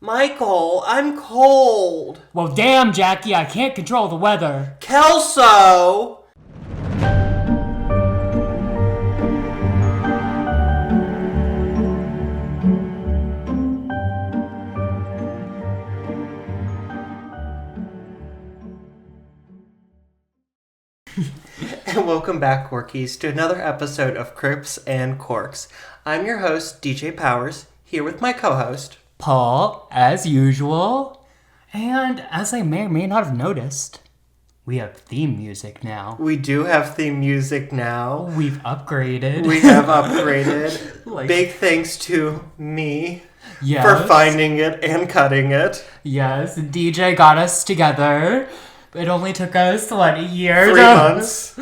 Michael, I'm cold. Well, damn, Jackie, I can't control the weather. Kelso! And welcome back, Corkies, to another episode of Crips and Corks. I'm your host, DJ Powers, here with my co-host, Paul, as usual. And as I may or may not have noticed, we have theme music now. We do have theme music now. We've upgraded. We have upgraded. Big thanks to me for finding it and cutting it. Yes, DJ got us together. It only took us, a year? 3 months.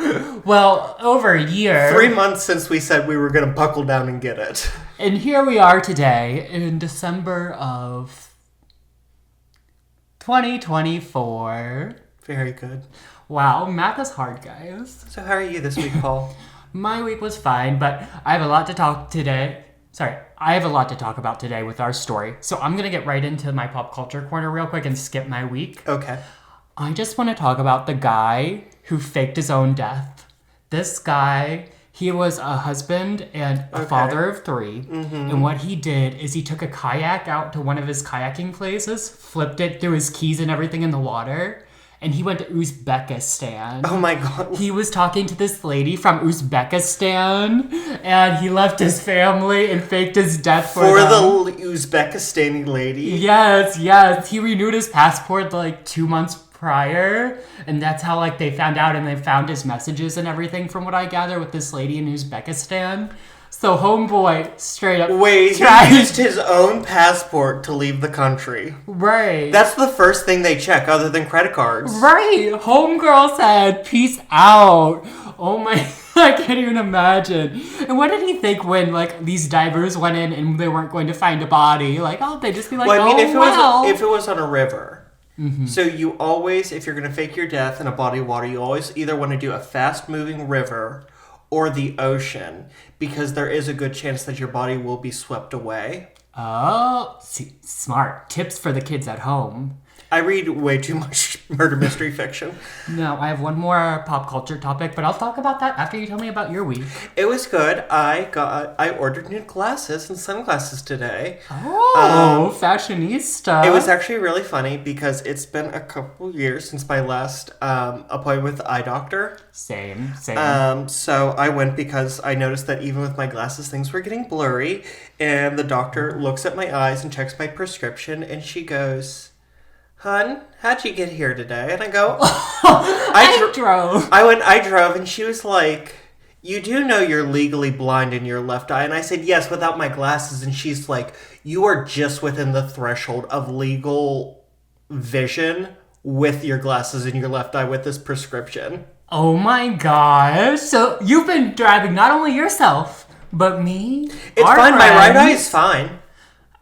Well, over a year. 3 months since we said we were going to buckle down and get it. And here we are today in December of 2024. Very good. Wow, math is hard, guys. So how are you this week, Paul? My week was fine, but I have a lot to talk about today with our story. So I'm going to get right into my pop culture corner real quick and skip my week. Okay. I just want to talk about the guy who faked his own death. This guy, he was a husband and a father of 3. Mm-hmm. And what he did is he took a kayak out to one of his kayaking places, flipped it, threw his keys and everything in the water, and he went to Uzbekistan. Oh my god. He was talking to this lady from Uzbekistan, and he left his family and faked his death for them. the Uzbekistani lady? Yes. He renewed his passport 2 months prior, and that's how they found out, and they found his messages and everything from what I gather with this lady in Uzbekistan. So homeboy straight up he used his own passport to leave the country. Right. That's the first thing they check other than credit cards. Right. Homegirl said, peace out. Oh my, I can't even imagine. And what did he think when these divers went in and they weren't going to find a body? They'd just be if it was on a river. Mm-hmm. So you always, if you're going to fake your death in a body of water, you always either want to do a fast-moving river or the ocean, because there is a good chance that your body will be swept away. Oh, see, smart. Tips for the kids at home. I read way too much murder mystery fiction. No, I have one more pop culture topic, but I'll talk about that after you tell me about your week. It was good. I ordered new glasses and sunglasses today. Oh, fashionista. It was actually really funny because it's been a couple years since my last appointment with the eye doctor. Same. So I went because I noticed that even with my glasses, things were getting blurry. And the doctor looks at my eyes and checks my prescription, and she goes, "Hun, how'd you get here today?" And I go, I drove. I drove, and she was like, "You do know you're legally blind in your left eye?" And I said, "Yes, without my glasses." And she's like, "You are just within the threshold of legal vision with your glasses in your left eye with this prescription." Oh my gosh. So you've been driving not only yourself, but me? It's fine. My right eye is fine.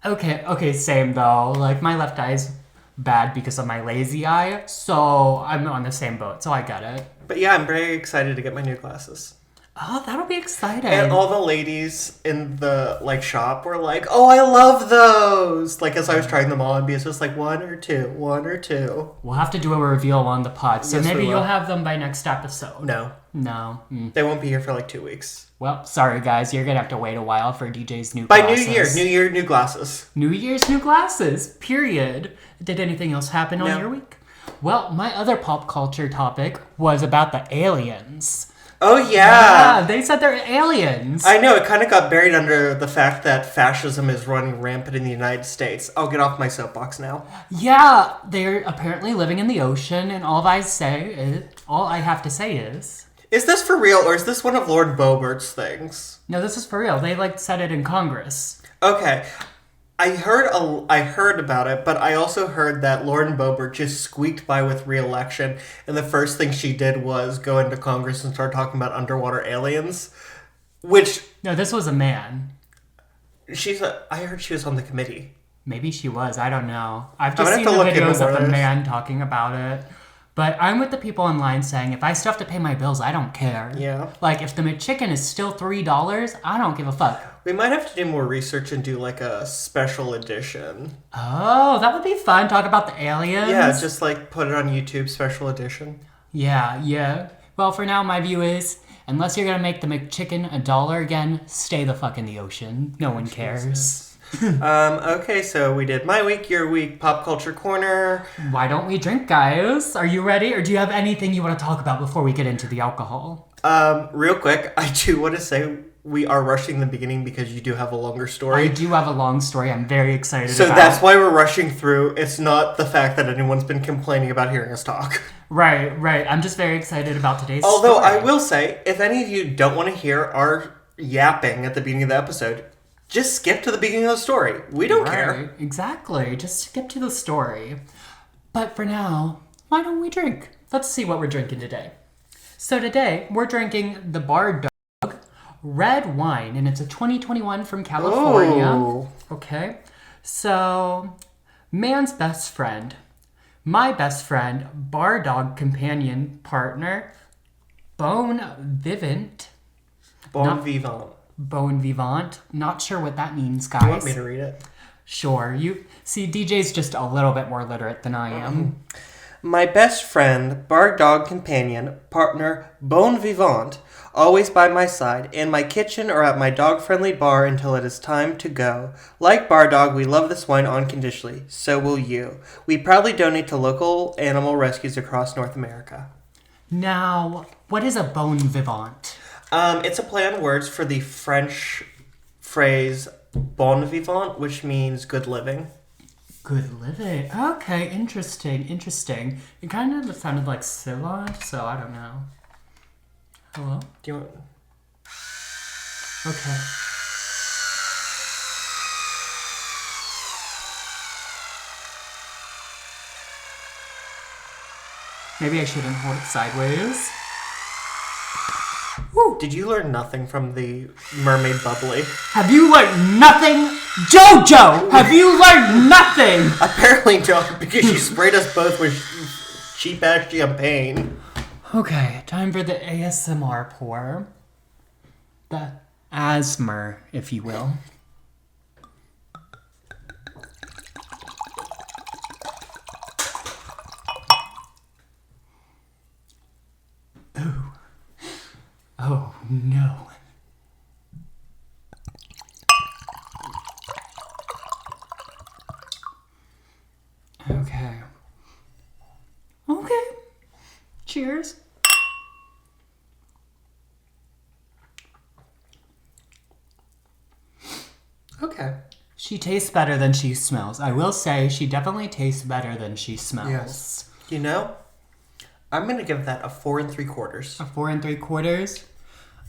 Okay, same though. My left eye's bad because of my lazy eye, so I'm on the same boat, so I get it. But yeah, I'm very excited to get my new glasses. Oh, that'll be exciting. And all the ladies in the shop were like, "Oh, I love those!" As I was trying them on, because it's one or two. We'll have to do a reveal on the pod, so yes, maybe you'll have them by next episode. No. They won't be here for 2 weeks. Well, sorry guys, you're gonna have to wait a while for DJ's new glasses. By New Year, new glasses. New Year's, new glasses, period. Did anything else happen on your week? Well, my other pop culture topic was about the aliens. Oh, yeah. Yeah, they said they're aliens. I know, it kind of got buried under the fact that fascism is running rampant in the United States. I'll get off my soapbox now. Yeah, they're apparently living in the ocean, and all I have to say is... Is this for real, or is this one of Lord Boebert's things? No, this is for real. They, said it in Congress. Okay. I heard about it, but I also heard that Lauren Boebert just squeaked by with re-election, and the first thing she did was go into Congress and start talking about underwater aliens, which... No, this was a man. I heard she was on the committee. Maybe she was. I don't know. I've just seen the videos of the man talking about it. But I'm with the people online saying if I still have to pay my bills, I don't care. Yeah. Like, if the McChicken is still $3, I don't give a fuck. We might have to do more research and do like a special edition. Oh, that would be fun. Talk about the aliens. Yeah, just like put it on YouTube, special edition. Yeah. Well, for now, my view is, unless you're going to make the McChicken $1 again, stay the fuck in the ocean. No one cares. Okay, so we did my week, your week, pop culture corner. Why don't we drink, guys? Are you ready? Or do you have anything you want to talk about before we get into the alcohol? Real quick, I do want to say we are rushing the beginning because you do have a longer story. I do have a long story I'm very excited about. So that's why we're rushing through. It's not the fact that anyone's been complaining about hearing us talk. Right. I'm just very excited about today's Although story. I will say, if any of you don't want to hear our yapping at the beginning of the episode, just skip to the beginning of the story. We don't care. Exactly. Just skip to the story. But for now, why don't we drink? Let's see what we're drinking today. So today, we're drinking the Bar Dog red wine, and it's a 2021 from California. Oh. Okay. So, man's best friend. My best friend, Bar Dog companion partner, Bon Vivant. Bon vivant. Bon Vivant. Not sure what that means, guys. You want me to read it? Sure. You see, DJ's just a little bit more literate than I am. My best friend, bar dog companion, partner, bon vivant, always by my side, in my kitchen or at my dog-friendly bar until it is time to go. Like Bar Dog, we love this wine unconditionally. So will you. We proudly donate to local animal rescues across North America. Now, what is a bon vivant? It's a play on words for the French phrase bon vivant, which means good living. Good living. Okay, interesting. It kind of sounded like savant, so I don't know. Hello? Do you want... Okay. Maybe I shouldn't hold it sideways. Woo. Did you learn nothing from the mermaid bubbly? Have you learned nothing? Jojo! Have you learned nothing? Apparently not, because she sprayed us both with cheap-ass champagne. Okay, time for the ASMR pour. The ASMR, if you will. Oh no. Okay. Cheers. Okay. She tastes better than she smells. I will say she definitely tastes better than she smells. Yes. You know, I'm going to give that a 4 3/4. A 4 3/4?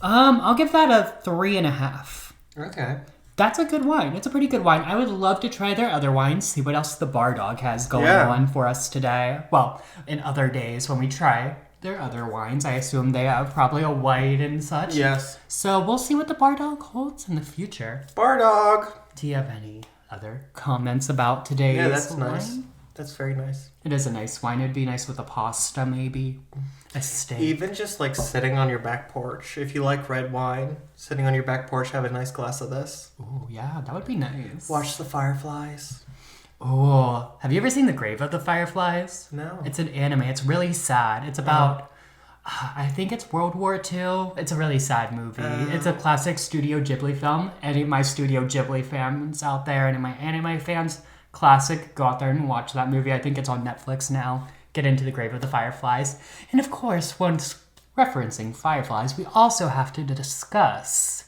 I'll give that a 3.5. Okay. That's a good wine. It's a pretty good wine. I would love to try their other wines, see what else the Bar Dog has going on for us today. Well, in other days when we try their other wines, I assume they have probably a white and such. Yes. So we'll see what the Bar Dog holds in the future. Bar Dog. Do you have any other comments about today's Yeah, that's wine? nice. That's very nice. It is a nice wine. It'd be nice with a pasta, maybe. A steak. Even just like sitting on your back porch. If you like red wine, sitting on your back porch, have a nice glass of this. Oh, yeah, that would be nice. Watch the fireflies. Oh, have you ever seen The Grave of the Fireflies? No. It's an anime. It's really sad. It's about, I think it's World War II. It's a really sad movie. It's a classic Studio Ghibli film. Any of my Studio Ghibli fans out there, and my anime fans, classic. Go out there and watch that movie. I think it's on Netflix now. Get into The Grave of the Fireflies. And of course, once referencing Fireflies, we also have to discuss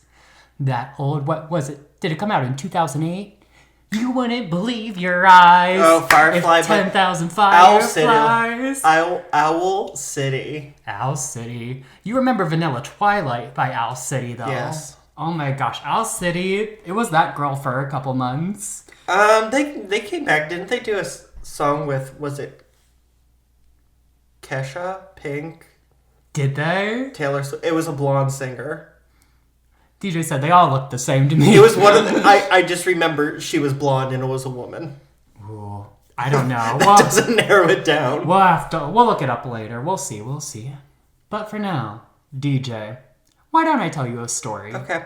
that old, what was it? Did it come out in 2008? You wouldn't believe your eyes. Oh, Firefly. If 10,000 fireflies. Owl City. Owl City. You remember Vanilla Twilight by Owl City, though. Yes. Oh my gosh, Owl City. It was that girl for a couple months. They came back. Didn't they do a song with, was it Kesha? Pink? Did they? Taylor Swift? It was a blonde singer. DJ said they all looked the same to me. It was one of the... I just remember she was blonde and it was a woman. Ooh. I don't know. That doesn't narrow it down. We'll look it up later. We'll see. But for now, DJ, why don't I tell you a story? Okay.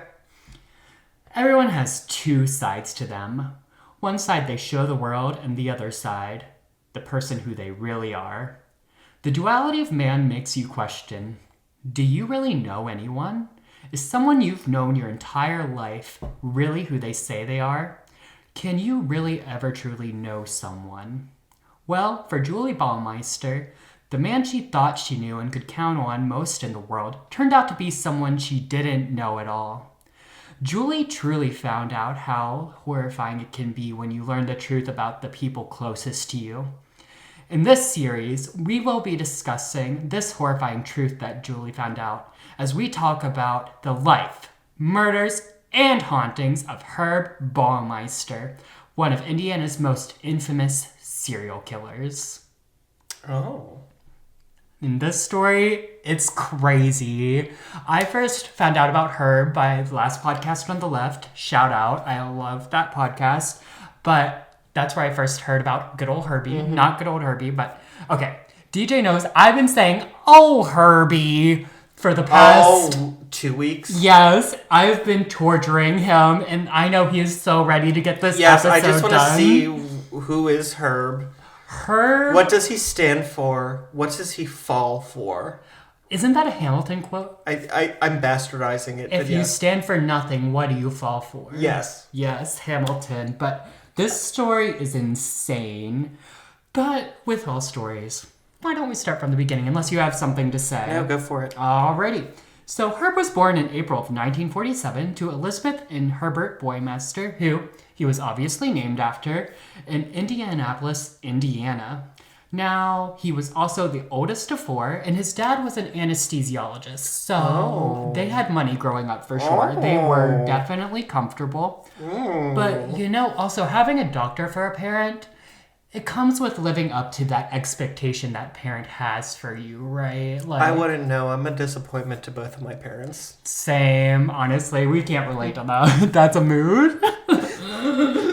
Everyone has two sides to them. One side they show the world, and the other side, the person who they really are. The duality of man makes you question, do you really know anyone? Is someone you've known your entire life really who they say they are? Can you really ever truly know someone? Well, for Julie Baumeister, the man she thought she knew and could count on most in the world turned out to be someone she didn't know at all. Julie truly found out how horrifying it can be when you learn the truth about the people closest to you. In this series, we will be discussing this horrifying truth that Julie found out as we talk about the life, murders, and hauntings of Herb Baumeister, one of Indiana's most infamous serial killers. Oh. In this story, it's crazy. I first found out about Herb by the last podcast on the left. Shout out. I love that podcast. But that's where I first heard about good old Herbie. Mm-hmm. Not good old Herbie, but okay. DJ knows I've been saying, oh, Herbie, for the past 2 weeks. Yes, I've been torturing him, and I know he is so ready to get this episode done. Yes, I just want to see who is Herb. Herb. What does he stand for? What does he fall for? Isn't that a Hamilton quote? I'm bastardizing it. If you stand for nothing, what do you fall for? Yes. Yes, Hamilton. But this story is insane. But with all stories, why don't we start from the beginning, unless you have something to say? Yeah, go for it. Alrighty. So Herb was born in April of 1947 to Elizabeth and Herbert Baumeister, who he was obviously named after, in Indianapolis, Indiana. Now, he was also the oldest of four, and his dad was an anesthesiologist. So they had money growing up for sure. They were definitely comfortable. But, also having a doctor for a parent, it comes with living up to that expectation that parent has for you, right? I wouldn't know. I'm a disappointment to both of my parents. Same. Honestly, we can't relate on that. That's a mood.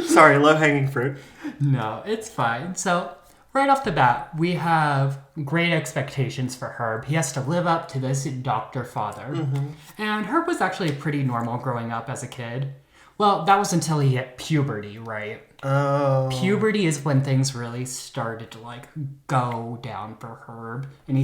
Sorry, low-hanging fruit. No, it's fine. So, right off the bat, we have great expectations for Herb. He has to live up to this doctor father. Mm-hmm. And Herb was actually pretty normal growing up as a kid. Well, that was until he hit puberty, right? Oh. Puberty is when things really started to, go down for Herb. And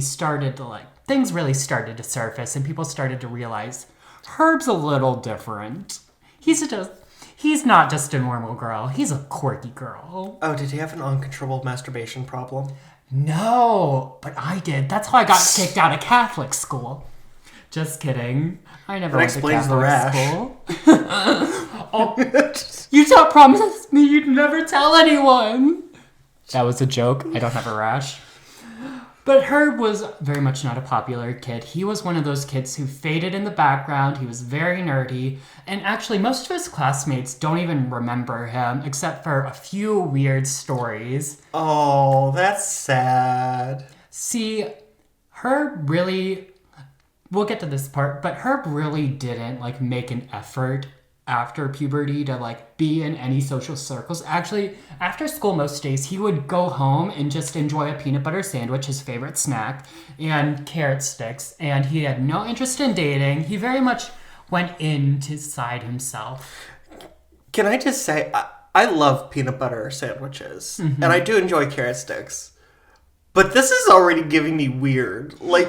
things really started to surface, and people started to realize Herb's a little different. He's not just a normal girl. He's a quirky girl. Oh, did he have an uncontrollable masturbation problem? No, but I did. That's how I got kicked out of Catholic school. Just kidding. I never went to Catholic school. You promised me you'd never tell anyone. That was a joke. I don't have a rash. But Herb was very much not a popular kid. He was one of those kids who faded in the background. He was very nerdy. And actually, most of his classmates don't even remember him, except for a few weird stories. Oh, that's sad. See, Herb really... We'll get to this part, but Herb really didn't, make an effort after puberty to, be in any social circles. Actually, after school most days, he would go home and just enjoy a peanut butter sandwich, his favorite snack, and carrot sticks. And he had no interest in dating. He very much went inside himself. Can I just say, I love peanut butter sandwiches, and I do enjoy carrot sticks. But this is already giving me weird. When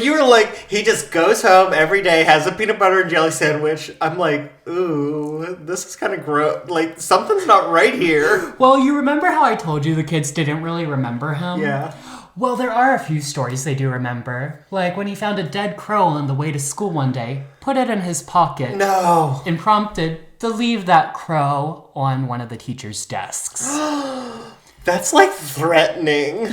you were he just goes home every day, has a peanut butter and jelly sandwich, I'm like, ooh, this is kind of gross. Something's not right here. Well, you remember how I told you the kids didn't really remember him? Yeah. Well, there are a few stories they do remember. Like when he found a dead crow on the way to school one day, put it in his pocket. No. And prompted to leave that crow on one of the teacher's desks. That's threatening.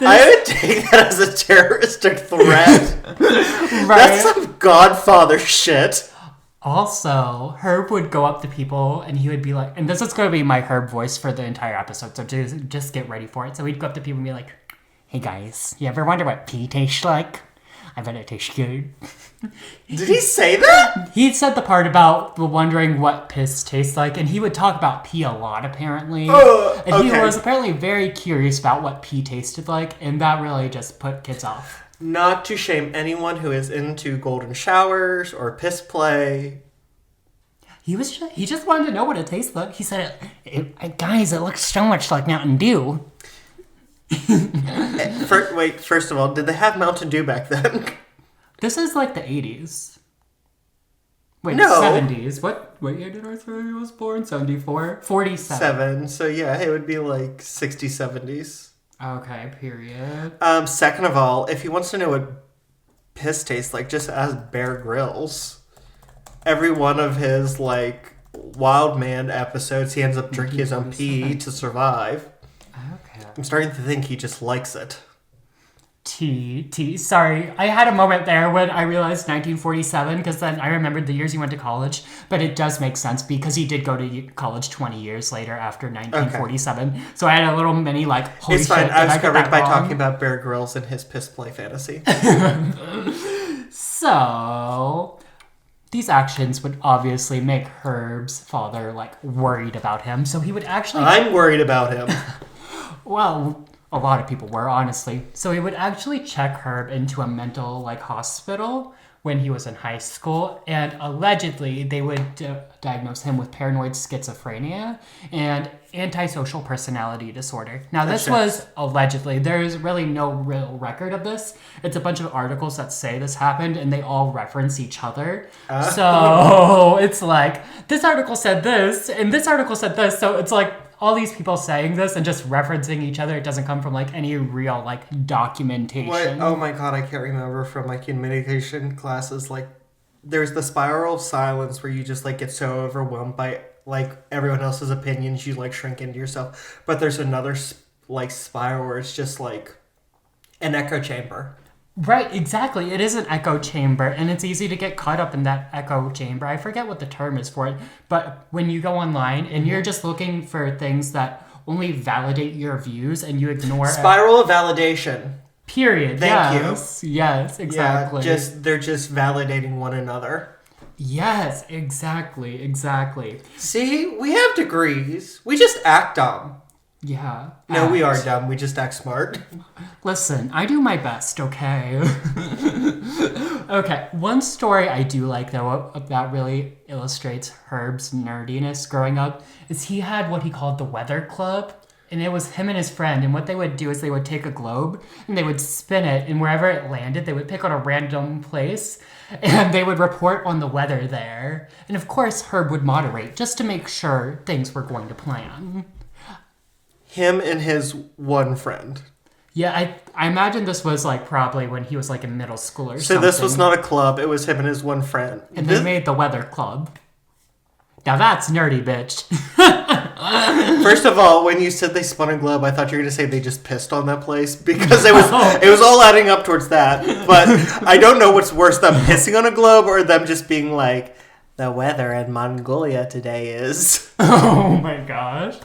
I would take that as a terroristic threat. Right. That's some Godfather shit. Also, Herb would go up to people and he would be like, and this is going to be my Herb voice for the entire episode, so just get ready for it. So he'd go up to people and be like, hey guys, you ever wonder what pee tastes like? I bet it tastes good. Did he say that? He said the part about wondering what piss tastes like, and he would talk about pee a lot, apparently. And he was apparently very curious about what pee tasted like, and that really just put kids off. Not to shame anyone who is into golden showers or piss play. He just wanted to know what it tastes like. He said, guys, it looks so much like Mountain Dew. First of all, did they have Mountain Dew back then? This is like the 80s. Wait, no. 70s. What year did Arthur was born? 74? 47. So yeah, it would be like 60s, 70s. Okay, period. Second of all, if he wants to know what piss tastes like, just ask Bear Grylls. Every one of his, like, Wild Man episodes, he ends up drinking his own pee to survive. Okay. I'm starting to think he just likes it. Sorry, I had a moment there when I realized 1947, because then I remembered the years he went to college. But it does make sense because he did go to college 20 years later after 1947. Okay. So I had a little mini, like, holy shit. It's fine. I was covered by talking about Bear Grylls and his piss play fantasy. So, these actions would obviously make Herb's father, like, worried about him. So he would actually... I'm worried about him. Well... A lot of people were, honestly. So he would actually check Herb into a mental, like, hospital when he was in high school. And allegedly, they would diagnose him with paranoid schizophrenia and antisocial personality disorder. Now, this was allegedly. There's really no real record of this. It's a bunch of articles that say this happened, and they all reference each other. So it's like, this article said this, and this article said this. So it's like... all these people saying this and just referencing each other, it doesn't come from, like, any real, like, documentation. What? Oh my god, I can't remember from, like, in meditation classes, like, there's the spiral of silence where you just, like, get so overwhelmed by, like, everyone else's opinions, you, like, shrink into yourself. But there's another, like, spiral where it's just, like, an echo chamber. Right, exactly. It is an echo chamber, and it's easy to get caught up in that echo chamber. I forget what the term is for it, but when you go online and you're just looking for things that only validate your views and you ignore... Spiral of validation. Period. Thank you. Yes, exactly. Yeah, they're just validating one another. Yes, exactly. See, we have degrees. We just act dumb. Yeah. No, we are dumb. We just act smart. Listen, I do my best, okay? Okay, one story I do like, though, that really illustrates Herb's nerdiness growing up is he had what he called the Weather Club. And it was him and his friend. And what they would do is they would take a globe and they would spin it. And wherever it landed, they would pick on a random place. And they would report on the weather there. And of course, Herb would moderate just to make sure things were going to plan. Him and his one friend. Yeah, I imagine this was, like, probably when he was, like, in middle school or something. So this was not a club. It was him and his one friend. And they made the Weather Club. Now that's nerdy, bitch. First of all, when you said they spun a globe, I thought you were going to say they just pissed on that place. Because it was all adding up towards that. But I don't know what's worse, them pissing on a globe or them just being like, the weather in Mongolia today is... Oh my gosh.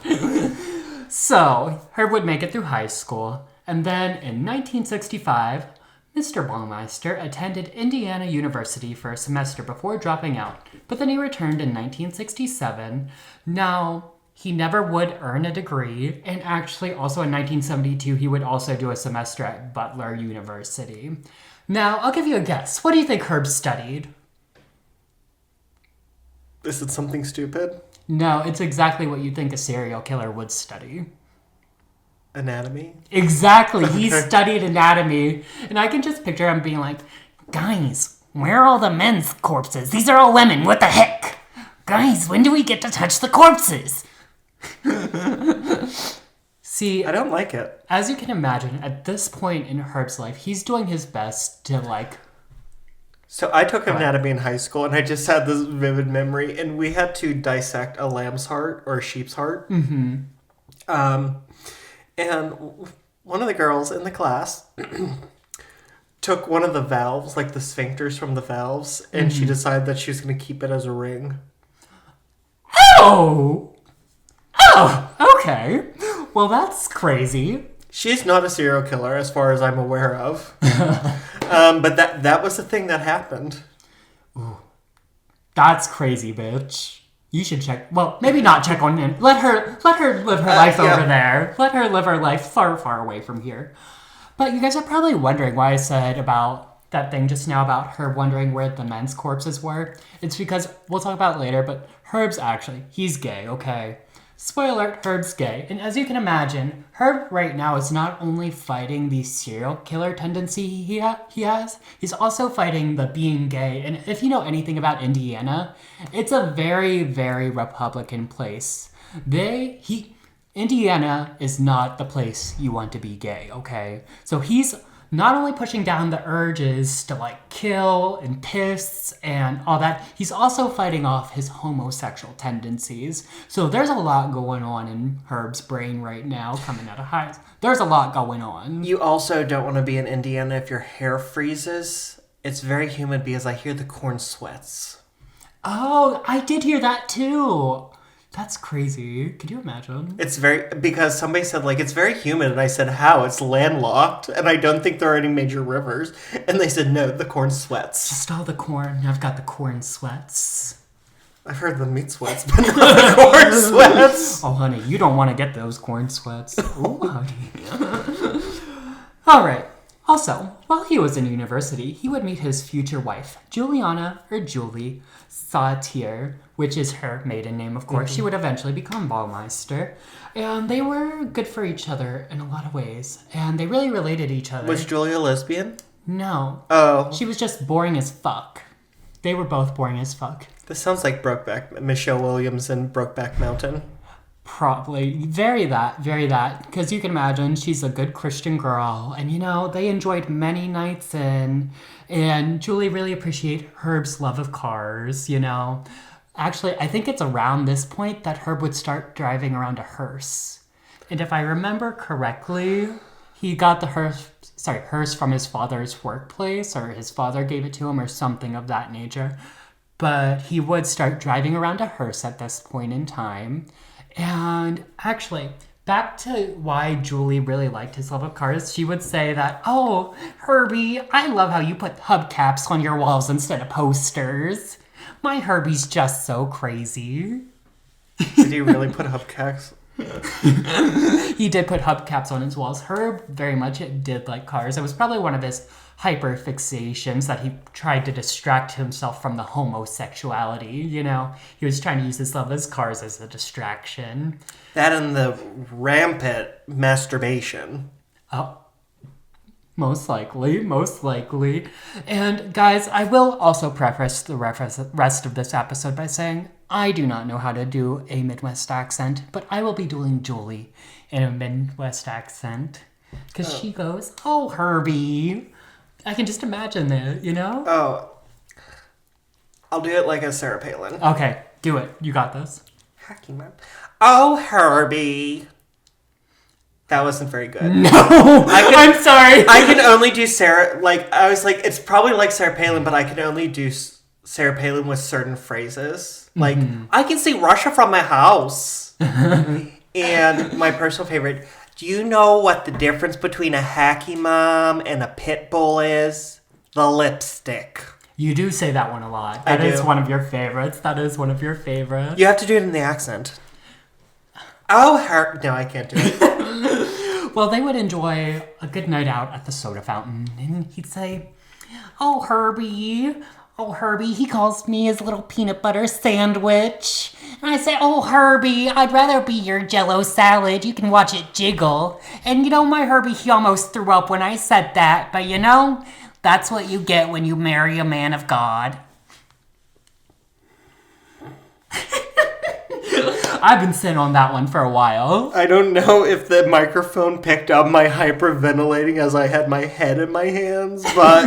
So, Herb would make it through high school, and then in 1965, Mr. Baumeister attended Indiana University for a semester before dropping out, but then he returned in 1967. Now, he never would earn a degree, and actually also in 1972, he would also do a semester at Butler University. Now, I'll give you a guess. What do you think Herb studied? Is it something stupid? No, it's exactly what you think a serial killer would study. Anatomy? Exactly. He studied anatomy. And I can just picture him being like, guys, where are all the men's corpses? These are all women. What the heck? Guys, when do we get to touch the corpses? See, I don't like it. As you can imagine, at this point in Herb's life, he's doing his best to, like... So I took anatomy in high school, and I just had this vivid memory, and we had to dissect a lamb's heart or a sheep's heart. Mm-hmm. And one of the girls in the class took one of the valves, like the sphincters from the valves, and she decided that she was going to keep it as a ring. Oh, okay. Well, that's crazy. She's not a serial killer as far as I'm aware of. But that was the thing that happened. Ooh. That's crazy, bitch. You should check. Well, maybe not check on him. Let her live her life over there. Let her live her life far, far away from here. But you guys are probably wondering why I said about that thing just now about Herb wondering where the men's corpses were. It's because we'll talk about it later, but Herb's he's gay, okay? Spoiler alert, Herb's gay. And as you can imagine, Herb right now is not only fighting the serial killer tendency he has, he's also fighting the being gay. And if you know anything about Indiana, it's a very, very Republican place. Indiana is not the place you want to be gay, okay? So he's not only pushing down the urges to like kill and piss and all that, he's also fighting off his homosexual tendencies. So there's a lot going on in Herb's brain right now coming out of highs. There's a lot going on. You also don't want to be in Indiana if your hair freezes. It's very humid because I hear the corn sweats. Oh, I did hear that too. That's crazy. Could you imagine? Because somebody said, like, it's very humid, and I said, how? It's landlocked, and I don't think there are any major rivers. And they said, no, the corn sweats. Just all the corn. I've got the corn sweats. I've heard the meat sweats, but not the corn sweats. Oh, honey, you don't want to get those corn sweats. Oh, honey. All right. Also, while he was in university, he would meet his future wife, Juliana, or Julie Sautier, which is her maiden name, of course. Mm-hmm. She would eventually become Baumeister. And they were good for each other in a lot of ways. And they really related to each other. Was Julie a lesbian? No. Oh. She was just boring as fuck. They were both boring as fuck. This sounds like Michelle Williams and Brokeback Mountain. Probably. Very that. Because you can imagine she's a good Christian girl. And, they enjoyed many nights in. And Julie really appreciated Herb's love of cars, Actually, I think it's around this point that Herb would start driving around a hearse. And if I remember correctly, he got the hearse from his father's workplace, or his father gave it to him, or something of that nature. But he would start driving around a hearse at this point in time. And actually, back to why Julie really liked his love of cars, she would say that, oh, Herbie, I love how you put hubcaps on your walls instead of posters. My Herbie's just so crazy. Did he really put hubcaps? He did put hubcaps on his walls. Herb very much did like cars. It was probably one of his hyperfixations that he tried to distract himself from the homosexuality, He was trying to use his love of his cars as a distraction. That and the rampant masturbation. Oh. Most likely. And guys, I will also preface the rest of this episode by saying I do not know how to do a Midwest accent, but I will be doing Julie in a Midwest accent. Because she goes, oh, Herbie. I can just imagine it, Oh. I'll do it like a Sarah Palin. Okay, do it. You got this. Hacking man. Oh, Herbie. That wasn't very good. No! I'm sorry. I can only do Sarah... I was like, it's probably like Sarah Palin, but I can only do Sarah Palin with certain phrases. Like, I can see Russia from my house. And my personal favorite, do you know what the difference between a hacky mom and a pit bull is? The lipstick. You do say that one a lot. That is one of your favorites. You have to do it in the accent. Oh, no, I can't do it. Well, they would enjoy a good night out at the soda fountain, and he'd say, oh, Herbie, he calls me his little peanut butter sandwich. And I say, oh, Herbie, I'd rather be your Jell-O salad. You can watch it jiggle. And, my Herbie, he almost threw up when I said that. But, that's what you get when you marry a man of God. I've been sitting on that one for a while. I don't know if the microphone picked up my hyperventilating as I had my head in my hands, but...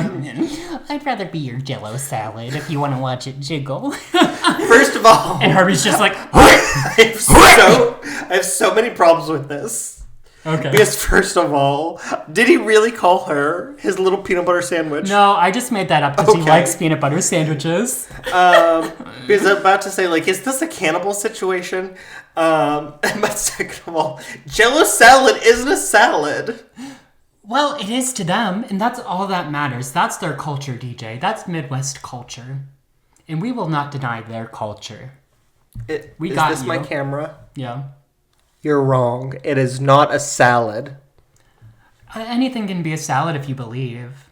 I'd rather be your Jell-O salad if you want to watch it jiggle. First of all... And Herbie's just like... I have so many problems with this. Okay. Because first of all, did he really call her his little peanut butter sandwich? No, I just made that up because he likes peanut butter sandwiches. Because I'm about to say, is this a cannibal situation? But second of all, Jello salad isn't a salad. Well, it is to them, and that's all that matters. That's their culture, DJ. That's Midwest culture. And we will not deny their culture. Is this my camera? Yeah. You're wrong. It is not a salad. Anything can be a salad if you believe.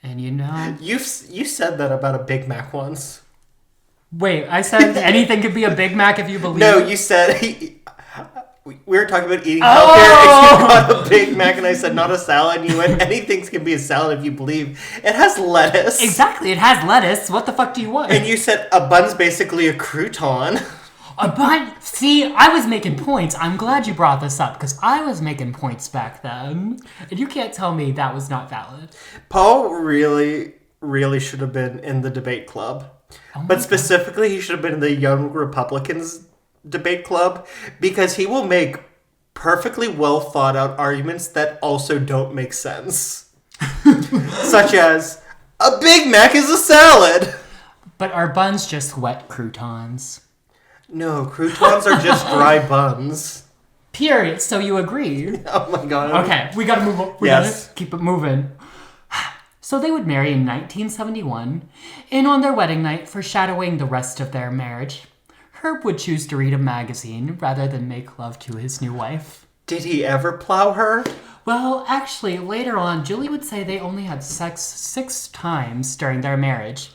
And you know... You said that about a Big Mac once. Wait, I said anything could be a Big Mac if you believe? No, you said... We were talking about eating healthier, and you got a Big Mac, and I said not a salad, and you went, anything can be a salad if you believe. It has lettuce. Exactly, it has lettuce. What the fuck do you want? And you said a bun's basically a crouton. A bun? See, I was making points. I'm glad you brought this up, because I was making points back then. And you can't tell me that was not valid. Paul really, really should have been in the debate club. But specifically, he should have been in the Young Republicans debate club, because he will make perfectly well thought out arguments that also don't make sense. Such as, a Big Mac is a salad! But are buns just wet croutons? No, croutons are just dry buns. Period. So you agree. Oh my god. Okay, we gotta move on. We Yes. gotta keep it moving. So they would marry in 1971, and on their wedding night, foreshadowing the rest of their marriage, Herb would choose to read a magazine rather than make love to his new wife. Did he ever plow her? Well, actually, later on, Julie would say they only had sex 6 times during their marriage,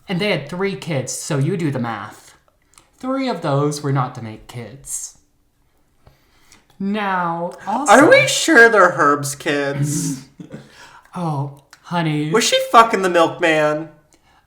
and they had 3 kids, so you do the math. 3 of those were not to make kids. Now, also... Are we sure they're Herb's kids? Oh, honey. Was she fucking the milkman?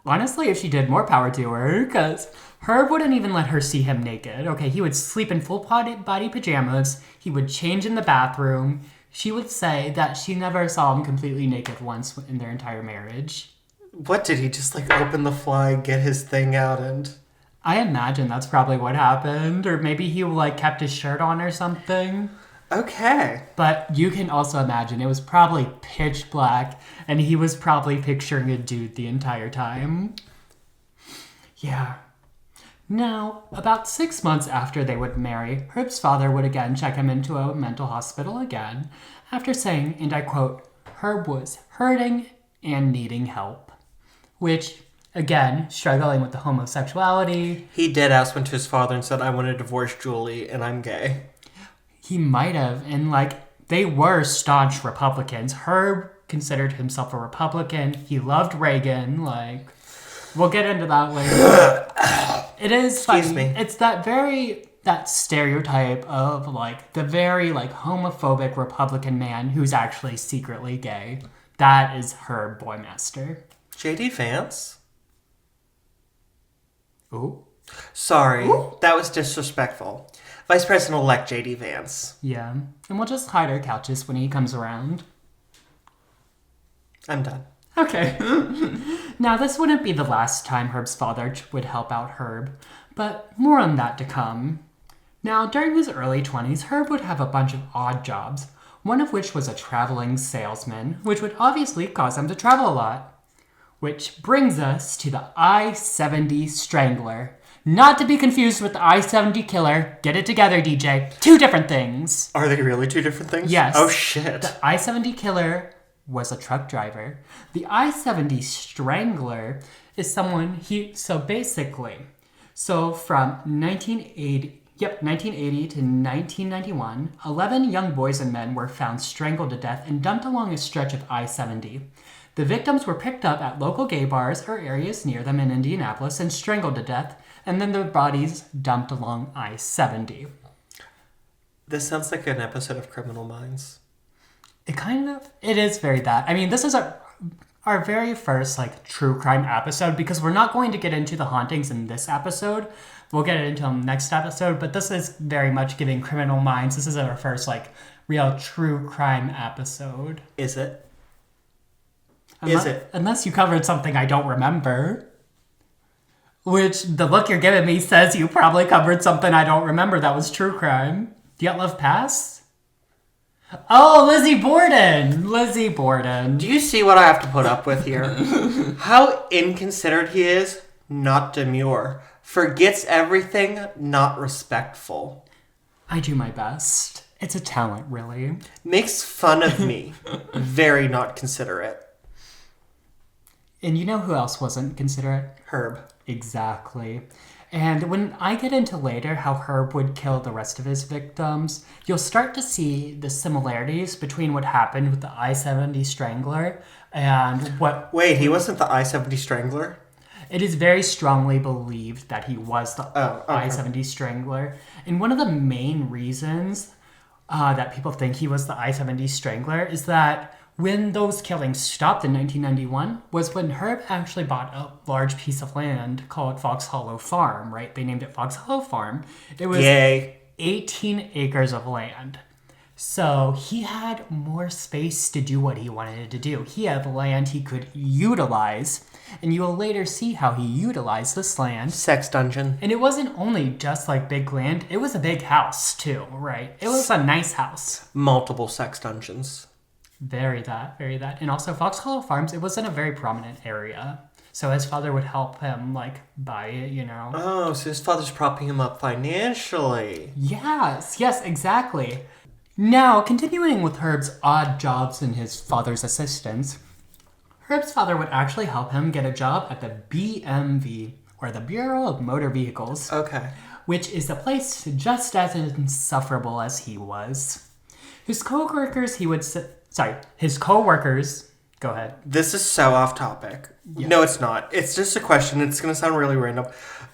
Honestly, if she did, more power to her, because Herb wouldn't even let her see him naked. Okay, he would sleep in full body pajamas. He would change in the bathroom. She would say that she never saw him completely naked once in their entire marriage. What, did he just, open the fly, get his thing out, and... I imagine that's probably what happened. Or maybe he, kept his shirt on or something. Okay. But you can also imagine it was probably pitch black, and he was probably picturing a dude the entire time. Yeah. Now, about 6 months after they would marry, Herb's father would again check him into a mental hospital again, after saying, and I quote, Herb was hurting and needing help. Which, again, struggling with the homosexuality. He did ask went to his father and said, I want to divorce Julie, and I'm gay. He might have, and they were staunch Republicans. Herb considered himself a Republican. He loved Reagan, we'll get into that later. It is funny. Excuse me. It's that stereotype of, the very, homophobic Republican man who's actually secretly gay. That is Herb Baumeister. J.D. Vance? Ooh. Sorry, Ooh. That was disrespectful. Vice President-elect J.D. Vance. Yeah, and we'll just hide our couches when he comes around. I'm done. Okay. Now, this wouldn't be the last time Herb's father would help out Herb, but more on that to come. Now, during his early 20s, Herb would have a bunch of odd jobs, one of which was a traveling salesman, which would obviously cause him to travel a lot. Which brings us to the I-70 Strangler. Not to be confused with the I-70 Killer. Get it together, DJ. 2 different things. Are they really 2 different things? Yes. Oh, shit. The I-70 Killer was a truck driver. The I-70 Strangler is someone So from 1980 to 1991, 11 young boys and men were found strangled to death and dumped along a stretch of I-70. The victims were picked up at local gay bars or areas near them in Indianapolis and strangled to death, and then their bodies dumped along I-70. This sounds like an episode of Criminal Minds. It is very that. I mean, this is our very first, true crime episode, because we're not going to get into the hauntings in this episode. We'll get into them next episode, but this is very much giving Criminal Minds. This is our first, real true crime episode. Is it? Unless you covered something I don't remember. Which, the look you're giving me says you probably covered something I don't remember that was true crime. Do you get Love Pass? Oh, Lizzie Borden. Do you see what I have to put up with here? How inconsiderate he is? Not demure. Forgets everything, not respectful. I do my best. It's a talent, really. Makes fun of me. Very not considerate. And you know who else wasn't considerate? Herb. Exactly. And when I get into later how Herb would kill the rest of his victims, you'll start to see the similarities between what happened with the I-70 Strangler and what... Wait, he wasn't the I-70 Strangler? It is very strongly believed that he was the okay. I-70 Strangler. And one of the main reasons that people think he was the I-70 Strangler is that when those killings stopped in 1991 was when Herb actually bought a large piece of land called Fox Hollow Farm, right? They named it Fox Hollow Farm. It was 18 acres of land. So he had more space to do what he wanted to do. He had land he could utilize, and you will later see how he utilized this land. Sex dungeon. And it wasn't only just like big land, it was a big house too, right? It was a nice house. Multiple sex dungeons. Very that. And also Fox Hollow Farms, it was in a very prominent area. So his father would help him, like, buy it, you know. Oh, so his father's propping him up financially. Yes, exactly. Now, continuing with Herb's odd jobs and his father's assistance, Herb's father would actually help him get a job at the BMV, or the Bureau of Motor Vehicles. Okay. Which is a place just as insufferable as he was. His co-workers, go ahead. This is so off topic. Yeah. No, it's not. It's just a question. It's going to sound really random.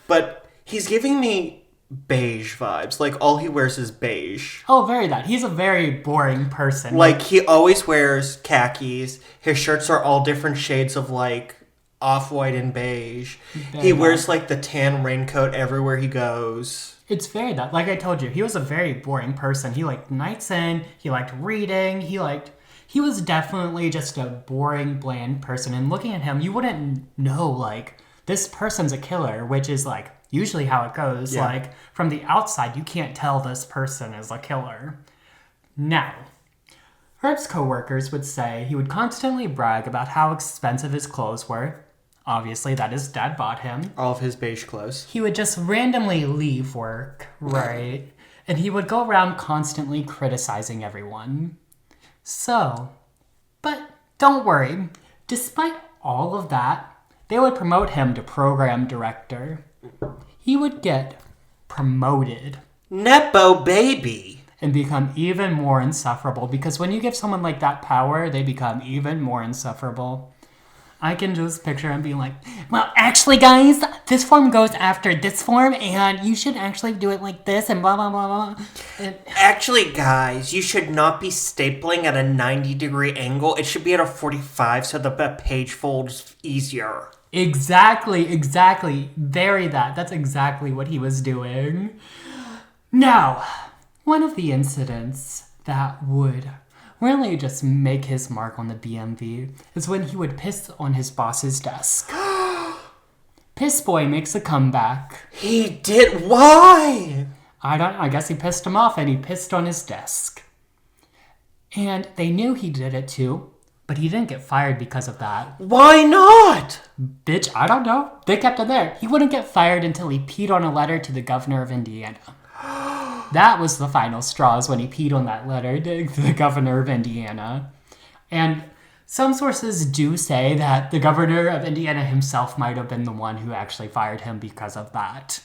But he's giving me beige vibes. Like, all he wears is beige. Oh, very that. He's a very boring person. Like, he always wears khakis. His shirts are all different shades of, like, off-white and beige. He wears, like, the tan raincoat everywhere he goes. It's very that. Like I told you, he was a very boring person. He liked nights in. He liked reading. He was definitely just a boring, bland person. And looking at him, you wouldn't know, like, this person's a killer, which is, like, usually how it goes. Yeah. Like, from the outside, you can't tell this person is a killer. Now, Herb's co-workers would say he would constantly brag about how expensive his clothes were. Obviously, that his dad bought him. All of his beige clothes. He would just randomly leave work, right? And he would go around constantly criticizing everyone. So, but don't worry. Despite all of that, they would promote him to program director. He would get promoted. Nepo baby. And become even more insufferable, because when you give someone like that power, they become even more insufferable. I can just picture him being like, well, actually, guys, this form goes after this form, and you should actually do it like this, and blah, blah, blah, blah. And actually, guys, you should not be stapling at a 90-degree angle. It should be at a 45 so the page folds easier. Exactly. Very that. That's exactly what he was doing. Now, one of the incidents that would really just make his mark on the BMV is when he would piss on his boss's desk. Piss Boy makes a comeback. He did? Why? I guess he pissed him off and he pissed on his desk. And they knew he did it too, but he didn't get fired because of that. Why not? Bitch, I don't know. They kept him there. He wouldn't get fired until he peed on a letter to the governor of Indiana. That was the final straws when he peed on that letter to the governor of Indiana. And some sources do say that the governor of Indiana himself might have been the one who actually fired him because of that.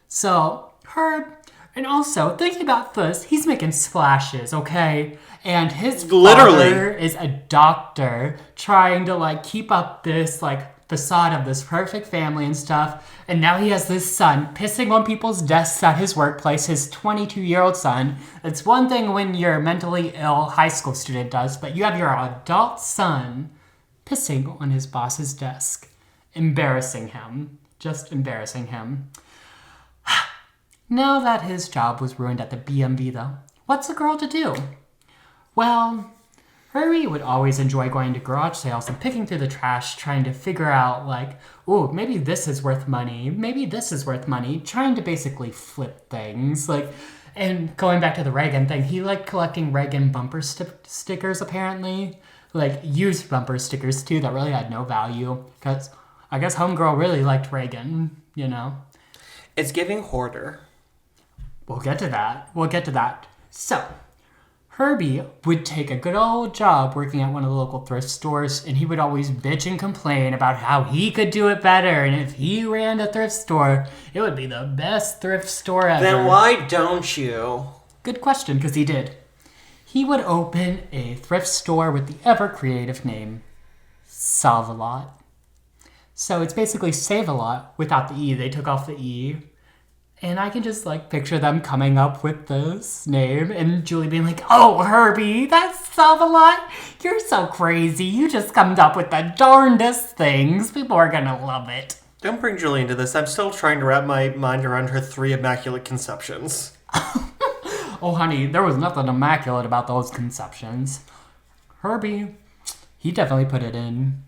So, Herb, and also, thinking about this, he's making splashes, okay? And his father is a doctor trying to, like, keep up this, like, facade of this perfect family and stuff. And now he has this son pissing on people's desks at his workplace, his 22-year-old son. It's one thing when your mentally ill high school student does, but you have your adult son pissing on his boss's desk. Embarrassing him. Just embarrassing him. Now that his job was ruined at the BMV, though, what's a girl to do? Well, Herbie would always enjoy going to garage sales and picking through the trash, trying to figure out, like, ooh, maybe this is worth money, maybe this is worth money, trying to basically flip things, like, and going back to the Reagan thing, he liked collecting Reagan bumper stickers, apparently, like, used bumper stickers, too, that really had no value, because I guess Homegirl really liked Reagan, you know? It's giving hoarder. We'll get to that. So, Herbie would take a good old job working at one of the local thrift stores, and he would always bitch and complain about how he could do it better, and if he ran a thrift store, it would be the best thrift store ever. Then why don't you? Good question, because he did. He would open a thrift store with the ever-creative name Save-A-Lot. So it's basically Save-A-Lot without the E. They took off the E. And I can just, picture them coming up with this name and Julie being like, "Oh, Herbie, that's Save-A-Lot? You're so crazy. You just come up with the darndest things. People are going to love it." Don't bring Julie into this. I'm still trying to wrap my mind around her 3 immaculate conceptions. Oh, honey, there was nothing immaculate about those conceptions. Herbie, he definitely put it in.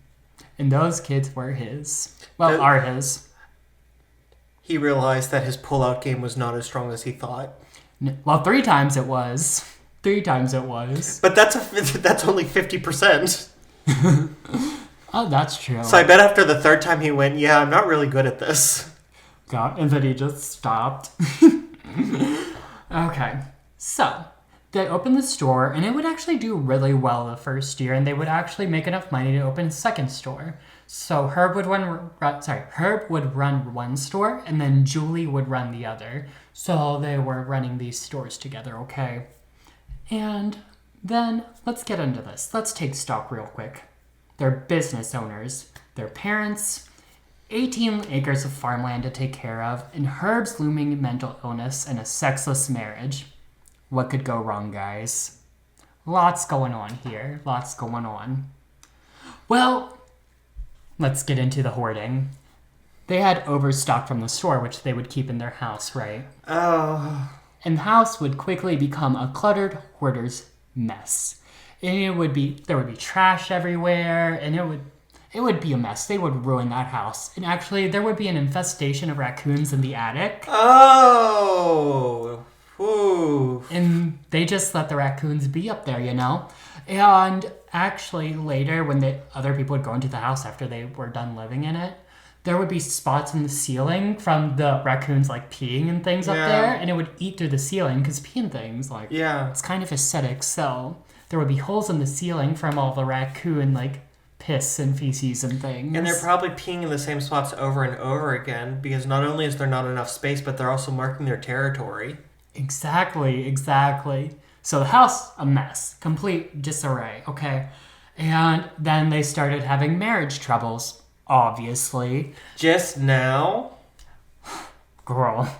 And those kids were his. Well, are his. He realized that his pull-out game was not as strong as he thought. Well, 3 times it was. 3 times it was. But that's only 50%. Oh, that's true. So I bet after the 3rd time he went, yeah, I'm not really good at this. God, and then he just stopped. Okay, so they opened the store, and it would actually do really well the first year, and they would actually make enough money to open a second store. So Herb would run one store, and then Julie would run the other. So they were running these stores together, okay? And then let's get into this. Let's take stock real quick. They're business owners. Their parents, 18 acres of farmland to take care of, and Herb's looming mental illness and a sexless marriage. What could go wrong, guys? Lots going on here. Lots going on. Well, let's get into the hoarding. They had overstock from the store, which they would keep in their house, right? Oh. And the house would quickly become a cluttered hoarder's mess. And there would be trash everywhere, and it would be a mess. They would ruin that house. And actually, there would be an infestation of raccoons in the attic. Oh. Ooh. And they just let the raccoons be up there, you know? And actually, later, when the other people would go into the house after they were done living in it, there would be spots in the ceiling from the raccoons, peeing and things up there. And it would eat through the ceiling, because peeing things, it's kind of aesthetic. So there would be holes in the ceiling from all the raccoon, piss and feces and things. And they're probably peeing in the same spots over and over again, because not only is there not enough space, but they're also marking their territory. Exactly. So the house, a mess. Complete disarray, okay? And then they started having marriage troubles, obviously. Just now? Girl.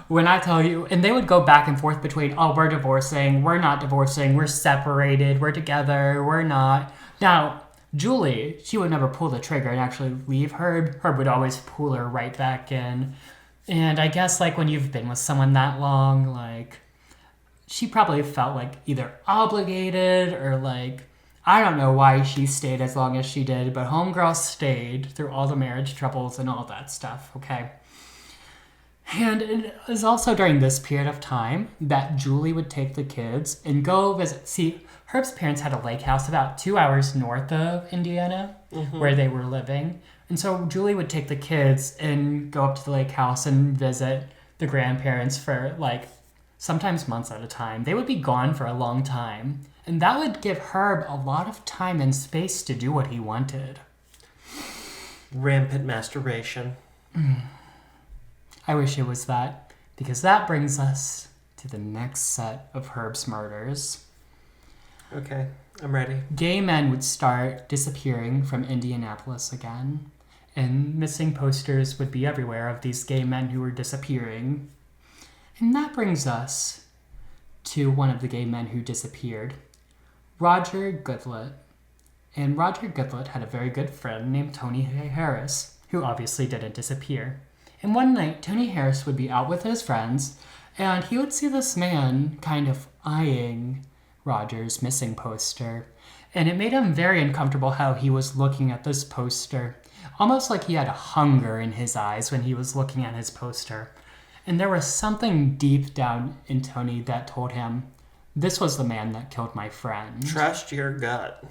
When I tell you, and they would go back and forth between, oh, we're divorcing, we're not divorcing, we're separated, we're together, we're not. Now, Julie, she would never pull the trigger and actually leave Herb. Herb would always pull her right back in. And I guess, when you've been with someone that long, she probably felt, either obligated or, I don't know why she stayed as long as she did, but homegirl stayed through all the marriage troubles and all that stuff, okay? And it was also during this period of time that Julie would take the kids and go visit. See, Herb's parents had a lake house about 2 hours north of Indiana, where they were living. And so Julie would take the kids and go up to the lake house and visit the grandparents for sometimes months at a time. They would be gone for a long time. And that would give Herb a lot of time and space to do what he wanted. Rampant masturbation. I wish it was that, because that brings us to the next set of Herb's murders. Okay, I'm ready. Gay men would start disappearing from Indianapolis again. And missing posters would be everywhere of these gay men who were disappearing. And that brings us to one of the gay men who disappeared, Roger Goodlett. And Roger Goodlett had a very good friend named Tony Harris, who obviously didn't disappear. And one night, Tony Harris would be out with his friends, and he would see this man kind of eyeing Roger's missing poster. And it made him very uncomfortable how he was looking at this poster. Almost like he had a hunger in his eyes when he was looking at his poster. And there was something deep down in Tony that told him, this was the man that killed my friend. Trust your gut.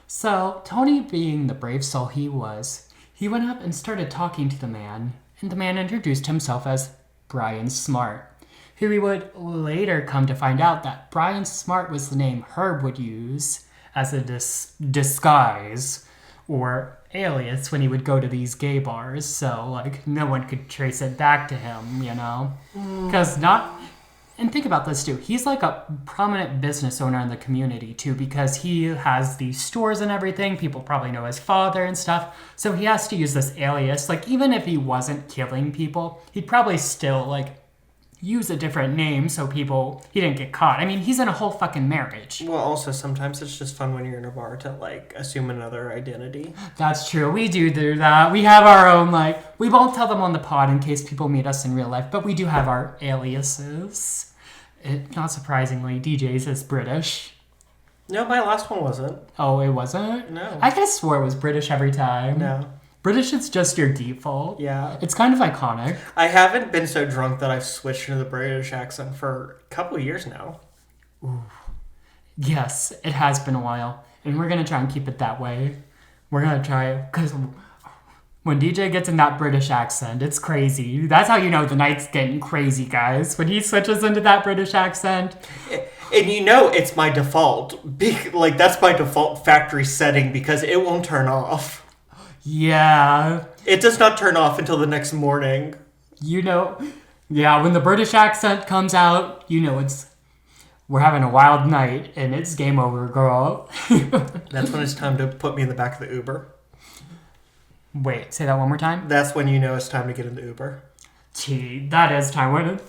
So, Tony, being the brave soul he was, he went up and started talking to the man. and the man introduced himself as Brian Smart, who we would later come to find out that Brian Smart was the name Herb would use as a disguise or alias when he would go to these gay bars, so like no one could trace it back to him, you know? Because and think about this too, he's like a prominent business owner in the community too, because he has these stores and everything. People probably know his father and stuff, so he has to use this alias. Like, even if he wasn't killing people, he'd probably still like use a different name so he didn't get caught. I mean, he's in a whole fucking marriage. Well, also, sometimes it's just fun when you're in a bar to, like, assume another identity. That's true. We do that. We have our own, like, we won't tell them on the pod in case people meet us in real life, but we do have our aliases. Not surprisingly, DJ's is British. No, my last one wasn't. Oh, it wasn't? No. I could have swore it was British every time. No. British is just your default. Yeah. It's kind of iconic. I haven't been so drunk that I've switched to the British accent for a couple of years now. Ooh. Yes, it has been a while. And we're going to try and keep it that way. We're going to try, because when DJ gets in that British accent, it's crazy. That's how you know the night's getting crazy, guys. When he switches into that British accent. And you know it's my default. Like, that's my default factory setting because it won't turn off. Yeah. It does not turn off until the next morning. You know, yeah, when the British accent comes out, you know we're having a wild night and it's game over, girl. That's when it's time to put me in the back of the Uber. Wait, say that one more time? That's when you know it's time to get in the Uber. Gee, that is time.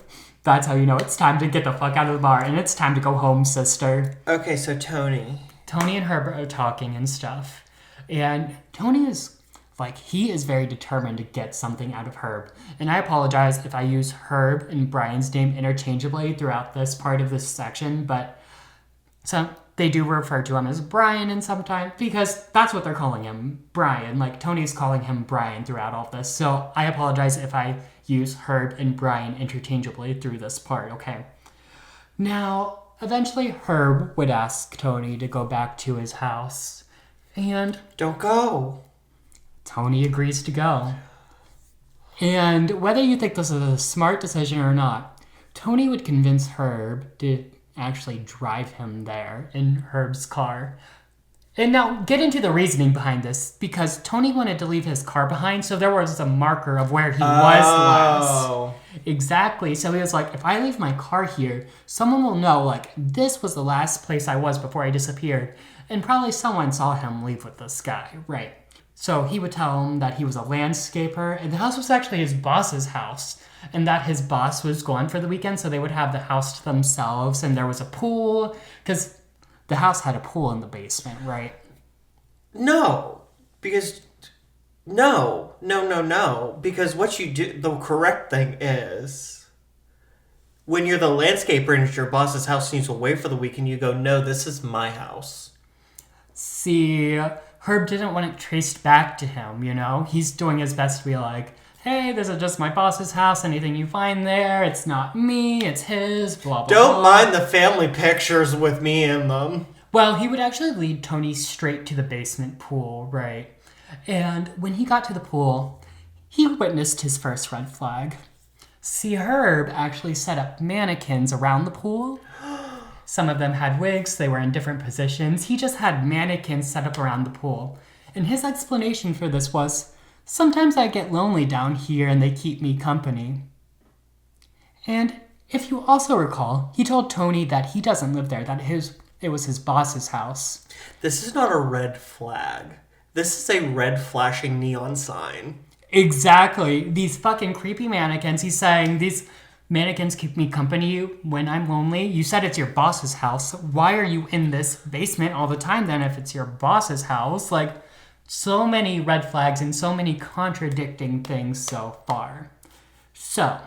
That's how you know it's time to get the fuck out of the bar and it's time to go home, sister. Okay, so Tony and Herb are talking and stuff. And Tony is... like, he is very determined to get something out of Herb. And I apologize if I use Herb and Brian's name interchangeably throughout this part of this section, but they do refer to him as Brian and sometimes, because that's what they're calling him, Brian. Like, Tony's calling him Brian throughout all this. So I apologize if I use Herb and Brian interchangeably through this part, okay? Now, eventually Herb would ask Tony to go back to his house. And... don't go. Tony agrees to go. And whether you think this is a smart decision or not, Tony would convince Herb to actually drive him there in Herb's car. And now, get into the reasoning behind this, because Tony wanted to leave his car behind, so there was a marker of where he was last. Exactly. So he was like, if I leave my car here, someone will know, like, this was the last place I was before I disappeared. And probably someone saw him leave with this guy, right? So he would tell him that he was a landscaper, and the house was actually his boss's house, and that his boss was gone for the weekend, so they would have the house to themselves, and there was a pool, because the house had a pool in the basement, right? No, because... No, because what you do, the correct thing is, when you're the landscaper and it's your boss's house and he's away for the weekend, you go, no, this is my house. See... Herb didn't want it traced back to him, you know? He's doing his best to be like, hey, this is just my boss's house. Anything you find there, it's not me, it's his, blah, blah, Don't blah. mind the family pictures with me in them. Well, he would actually lead Tony straight to the basement pool, right? And when he got to the pool, he witnessed his first red flag. See, Herb actually set up mannequins around the pool. Some of them had wigs, they were in different positions. He just had mannequins set up around the pool. And his explanation for this was, sometimes I get lonely down here and they keep me company. And if you also recall, he told Tony that he doesn't live there, that it was his boss's house. This is not a red flag. This is a red flashing neon sign. Exactly. These fucking creepy mannequins. He's saying, these mannequins keep me company when I'm lonely. You said it's your boss's house. Why are you in this basement all the time then if it's your boss's house? Like, so many red flags and so many contradicting things so far. So,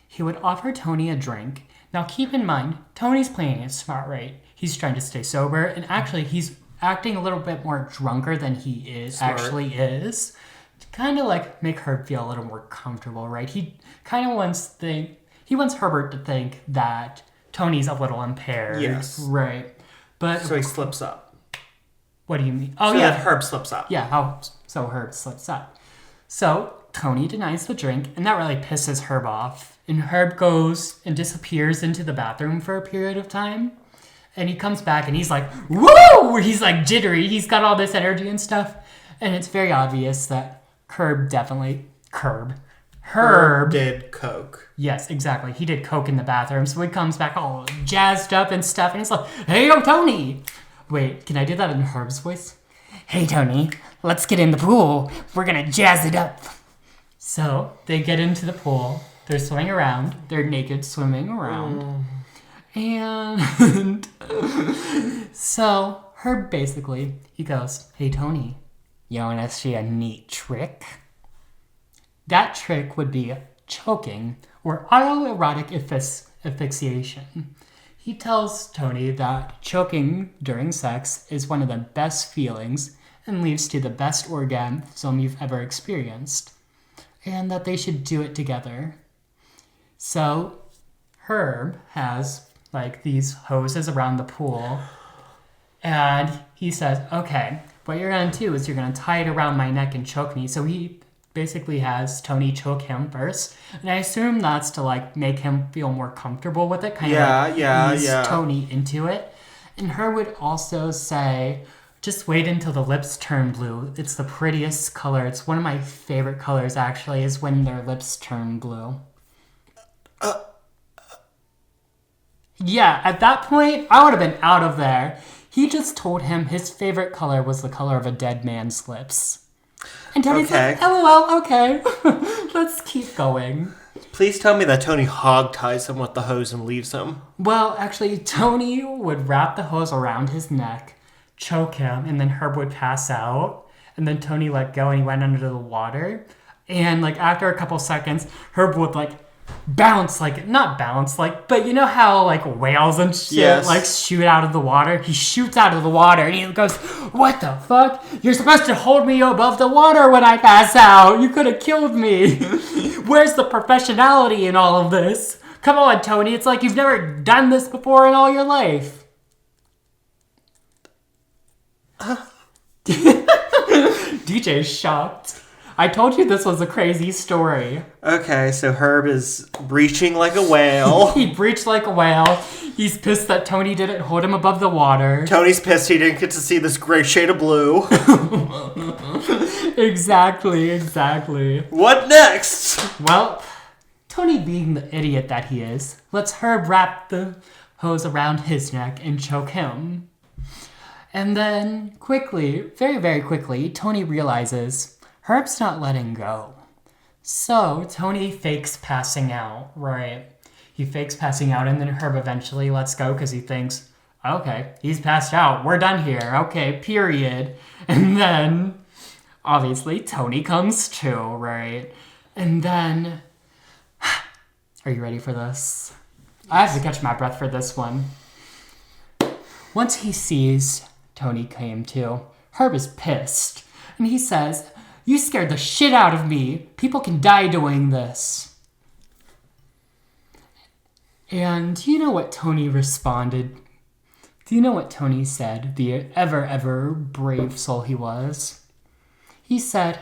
he would offer Tony a drink. Now keep in mind, Tony's playing it smart, right? He's trying to stay sober, and actually he's acting a little bit more drunker than he actually is. To kind of like make her feel a little more comfortable, right? He kind of wants Herbert to think that Tony's a little impaired. Yes. Right. But so he slips up. What do you mean? Oh, so yeah. That Herb slips up. Yeah, so Herb slips up. So Tony denies the drink, and that really pisses Herb off. And Herb goes and disappears into the bathroom for a period of time. And he comes back and he's like, woo! He's like jittery. He's got all this energy and stuff. And it's very obvious that Herb did coke. Yes, exactly. He did coke in the bathroom. So he comes back all jazzed up and stuff. And he's like, hey, yo, Tony. Wait, can I do that in Herb's voice? Hey, Tony, let's get in the pool. We're going to jazz it up. So they get into the pool. They're swimming around. They're naked swimming around. And so Herb basically, he goes, hey, Tony, you want to see a neat trick? That trick would be choking or autoerotic asphyxiation. He tells Tony that choking during sex is one of the best feelings and leads to the best orgasm you've ever experienced, and that they should do it together. So Herb has like these hoses around the pool, and he says, okay, what you're going to do is you're going to tie it around my neck and choke me. So he basically has Tony choke him first, and I assume that's to like make him feel more comfortable with it, kind of ease Tony into it. And Herb would also say, just wait until the lips turn blue. It's the prettiest color. It's one of my favorite colors, actually, is when their lips turn blue. Yeah, at that point, I would have been out of there. He just told him his favorite color was the color of a dead man's lips. And Tony's like, LOL, okay. Let's keep going. Please tell me that Tony hog ties him with the hose and leaves him. Well, actually, Tony would wrap the hose around his neck, choke him, and then Herb would pass out. And then Tony let go and he went under the water. And like after a couple seconds, Herb would like bounce, like not bounce, like, but you know how like whales and shit like shoot out of the water? He shoots out of the water and he goes, what the fuck? You're supposed to hold me above the water when I pass out. You could have killed me. Where's the professionality in all of this? Come on, Tony. It's like you've never done this before in all your life. DJ's shocked. I told you this was a crazy story. Okay, so Herb is breaching like a whale. He breached like a whale. He's pissed that Tony didn't hold him above the water. Tony's pissed he didn't get to see this great shade of blue. Exactly. What next? Well, Tony, being the idiot that he is, lets Herb wrap the hose around his neck and choke him. And then, quickly, very, very quickly, Tony realizes Herb's not letting go. So, Tony fakes passing out, right? He fakes passing out, and then Herb eventually lets go because he thinks, okay, he's passed out. We're done here. Okay, period. And then, obviously, Tony comes to, right? And then, are you ready for this? I have to catch my breath for this one. Once he sees Tony came to, Herb is pissed. And he says, you scared the shit out of me. People can die doing this. And do you know what Tony responded? Do you know what Tony said, the ever brave soul he was? He said,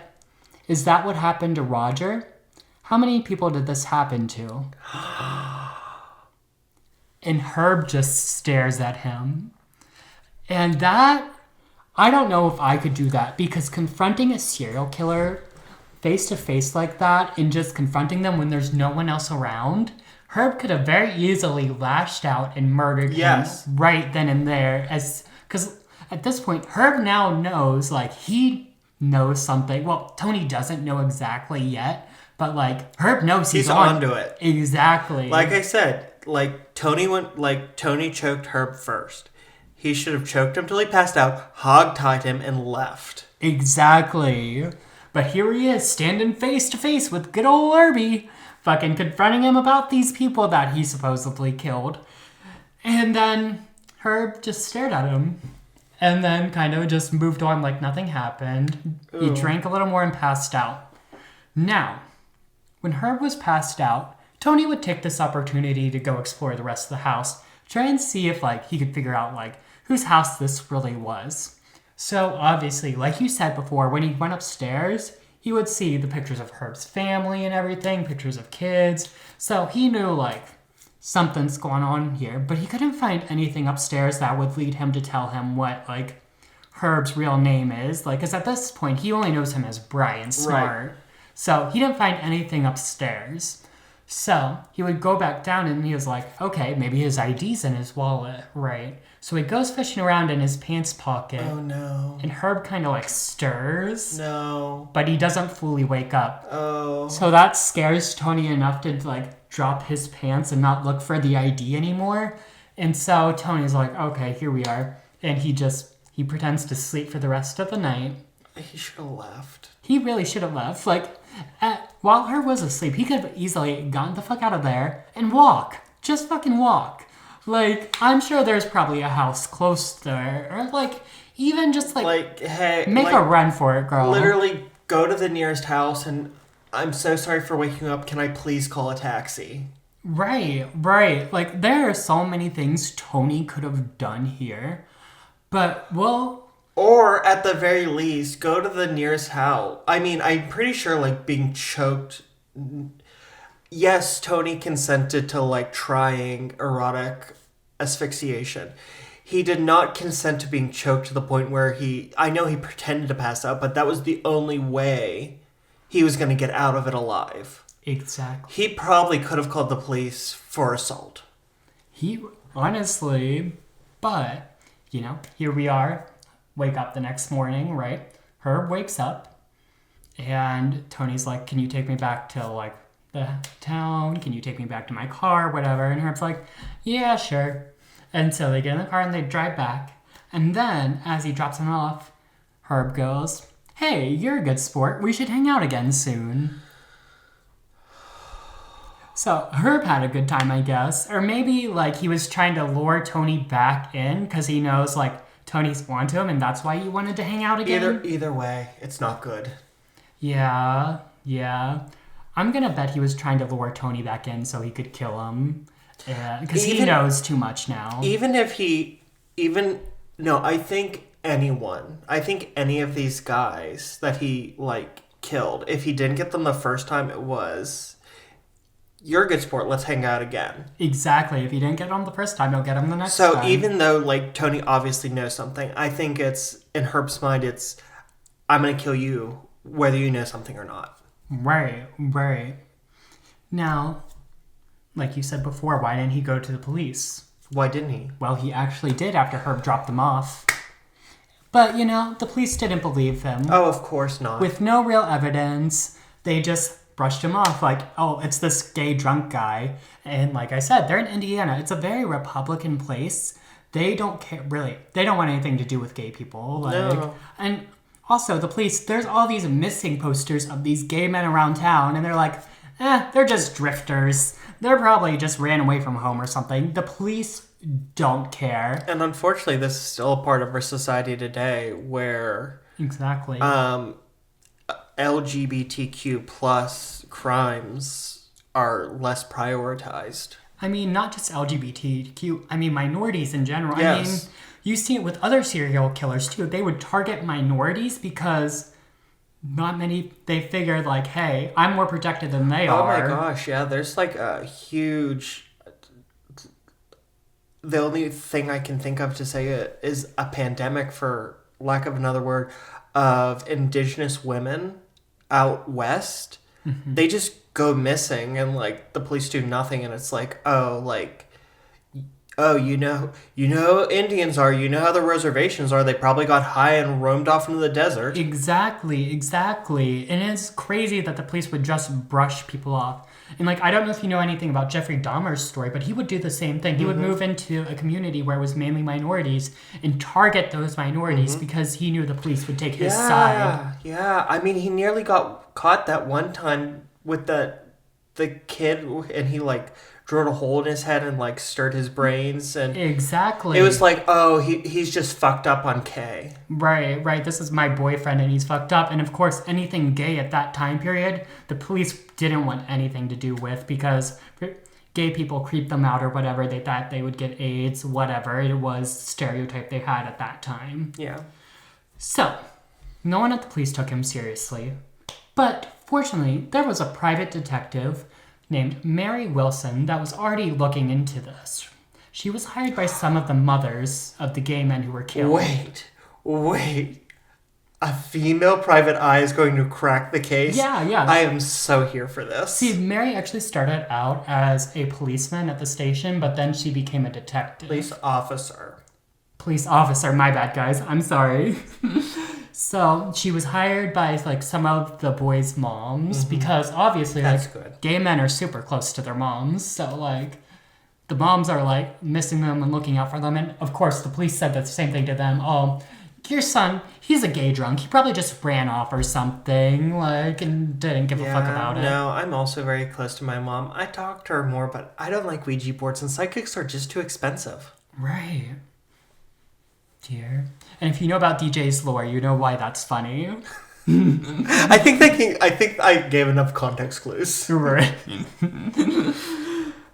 is that what happened to Roger? How many people did this happen to? And Herb just stares at him. And that, I don't know if I could do that, because confronting a serial killer face to face like that and just confronting them when there's no one else around, Herb could have very easily lashed out and murdered him right then and there. Because at this point, Herb now knows, like, he knows something. Well, Tony doesn't know exactly yet, but like Herb knows he's onto it. Exactly. Like I said, Tony choked Herb first. He should have choked him till he passed out, hog-tied him, and left. Exactly. But here he is, standing face to face with good old Herbie, fucking confronting him about these people that he supposedly killed. And then Herb just stared at him. And then kind of just moved on like nothing happened. Ooh. He drank a little more and passed out. Now, when Herb was passed out, Tony would take this opportunity to go explore the rest of the house. Try and see if he could figure out whose house this really was. So obviously, like you said before, when he went upstairs, he would see the pictures of Herb's family and everything, pictures of kids. So he knew, like, something's going on here, but he couldn't find anything upstairs that would lead him to tell him what, like, Herb's real name is. Like, because at this point, he only knows him as Brian Smart. Right. So he didn't find anything upstairs. So he would go back down and he was like, okay, maybe his ID's in his wallet, right? So he goes fishing around in his pants pocket. Oh, no. And Herb kind of, like, stirs. No. But he doesn't fully wake up. Oh. So that scares Tony enough to, like, drop his pants and not look for the ID anymore. And so Tony's like, okay, here we are. And he pretends to sleep for the rest of the night. He should have left. He really should have left. Like, while Herb was asleep, he could have easily gotten the fuck out of there and walk. Just fucking walk. Like, I'm sure there's probably a house close there. Or, like, even just, like hey, make a run for it, girl. Literally go to the nearest house and, I'm so sorry for waking up. Can I please call a taxi? Right. Like, there are so many things Tony could have done here. But, well... Or, at the very least, go to the nearest house. I mean, I'm pretty sure, like, being choked... Yes, Tony consented to, like, trying erotic asphyxiation. He did not consent to being choked to the point where I know he pretended to pass out, but that was the only way he was going to get out of it alive. Exactly. He probably could have called the police for assault. Honestly, but, you know, here we are. Wake up the next morning, right? Herb wakes up, and Tony's like, can you take me back to, like, the town? Can you take me back to my car? Whatever. And Herb's like, yeah, sure. And so they get in the car and they drive back. And then, as he drops him off, Herb goes, hey, you're a good sport. We should hang out again soon. So Herb had a good time, I guess. Or maybe, like, he was trying to lure Tony back in because he knows, like, Tony's onto him and that's why he wanted to hang out again. Either way, it's not good. Yeah. I'm going to bet he was trying to lure Tony back in so he could kill him. Because he knows too much now. I think any of these guys that he, like, killed, if he didn't get them the first time, it was, you're a good sport, let's hang out again. Exactly. If he didn't get them the first time, he'll get them the next time. So even though, like, Tony obviously knows something, I think it's, in Herb's mind, it's, I'm going to kill you, whether you know something or not. Right. Now, like you said before, why didn't he go to the police? Why didn't he? Well, he actually did after Herb dropped them off. But, you know, the police didn't believe him. Oh, of course not. With no real evidence, they just brushed him off like, oh, it's this gay drunk guy. And like I said, they're in Indiana. It's a very Republican place. They don't care, really. They don't want anything to do with gay people. No. And also, the police, there's all these missing posters of these gay men around town, and they're like, they're just drifters. They're probably just ran away from home or something. The police don't care. And unfortunately, this is still a part of our society today where... Exactly. LGBTQ plus crimes are less prioritized. I mean, not just LGBTQ. I mean, minorities in general. Yes. I mean, you see it with other serial killers, too. They would target minorities because not many... They figured, like, hey, I'm more protected than they are. Oh, my gosh, yeah. There's, like, a huge... The only thing I can think of to say it is a pandemic, for lack of another word, of indigenous women out west. Mm-hmm. They just go missing and, like, the police do nothing, and it's like, you know Indians are, you know how the reservations are, they probably got high and roamed off into the desert. Exactly. And it's crazy that the police would just brush people off. And, like, I don't know if you know anything about Jeffrey Dahmer's story, but he would do the same thing. He would move into a community where it was mainly minorities and target those minorities because he knew the police would take his side. Yeah, I mean, he nearly got caught that one time with the kid, and he, like, drilled a hole in his head and, like, stirred his brains. And exactly. It was like, oh, he's just fucked up on K. Right. This is my boyfriend and he's fucked up. And, of course, anything gay at that time period, the police didn't want anything to do with because gay people creeped them out or whatever. They thought they would get AIDS, whatever. It was stereotype they had at that time. Yeah. So, no one at the police took him seriously. But fortunately, there was a private detective named Mary Wilson that was already looking into this. She was hired by some of the mothers of the gay men who were killed. Wait. A female private eye is going to crack the case? Yeah. I am so here for this. See, Mary actually started out as a policeman at the station, but then she became a detective. Police officer, my bad, guys. I'm sorry. So she was hired by like some of the boys' moms because obviously That's good. Gay men are super close to their moms. So like the moms are like missing them and looking out for them. And of course the police said the same thing to them. Oh, your son, he's a gay drunk. He probably just ran off or something, like, and didn't give a fuck about it. No, I'm also very close to my mom. I talk to her more, but I don't like Ouija boards, and psychics are just too expensive. Right. Dear. And if you know about DJ's lore, you know why that's funny. I think I gave enough context clues. Right.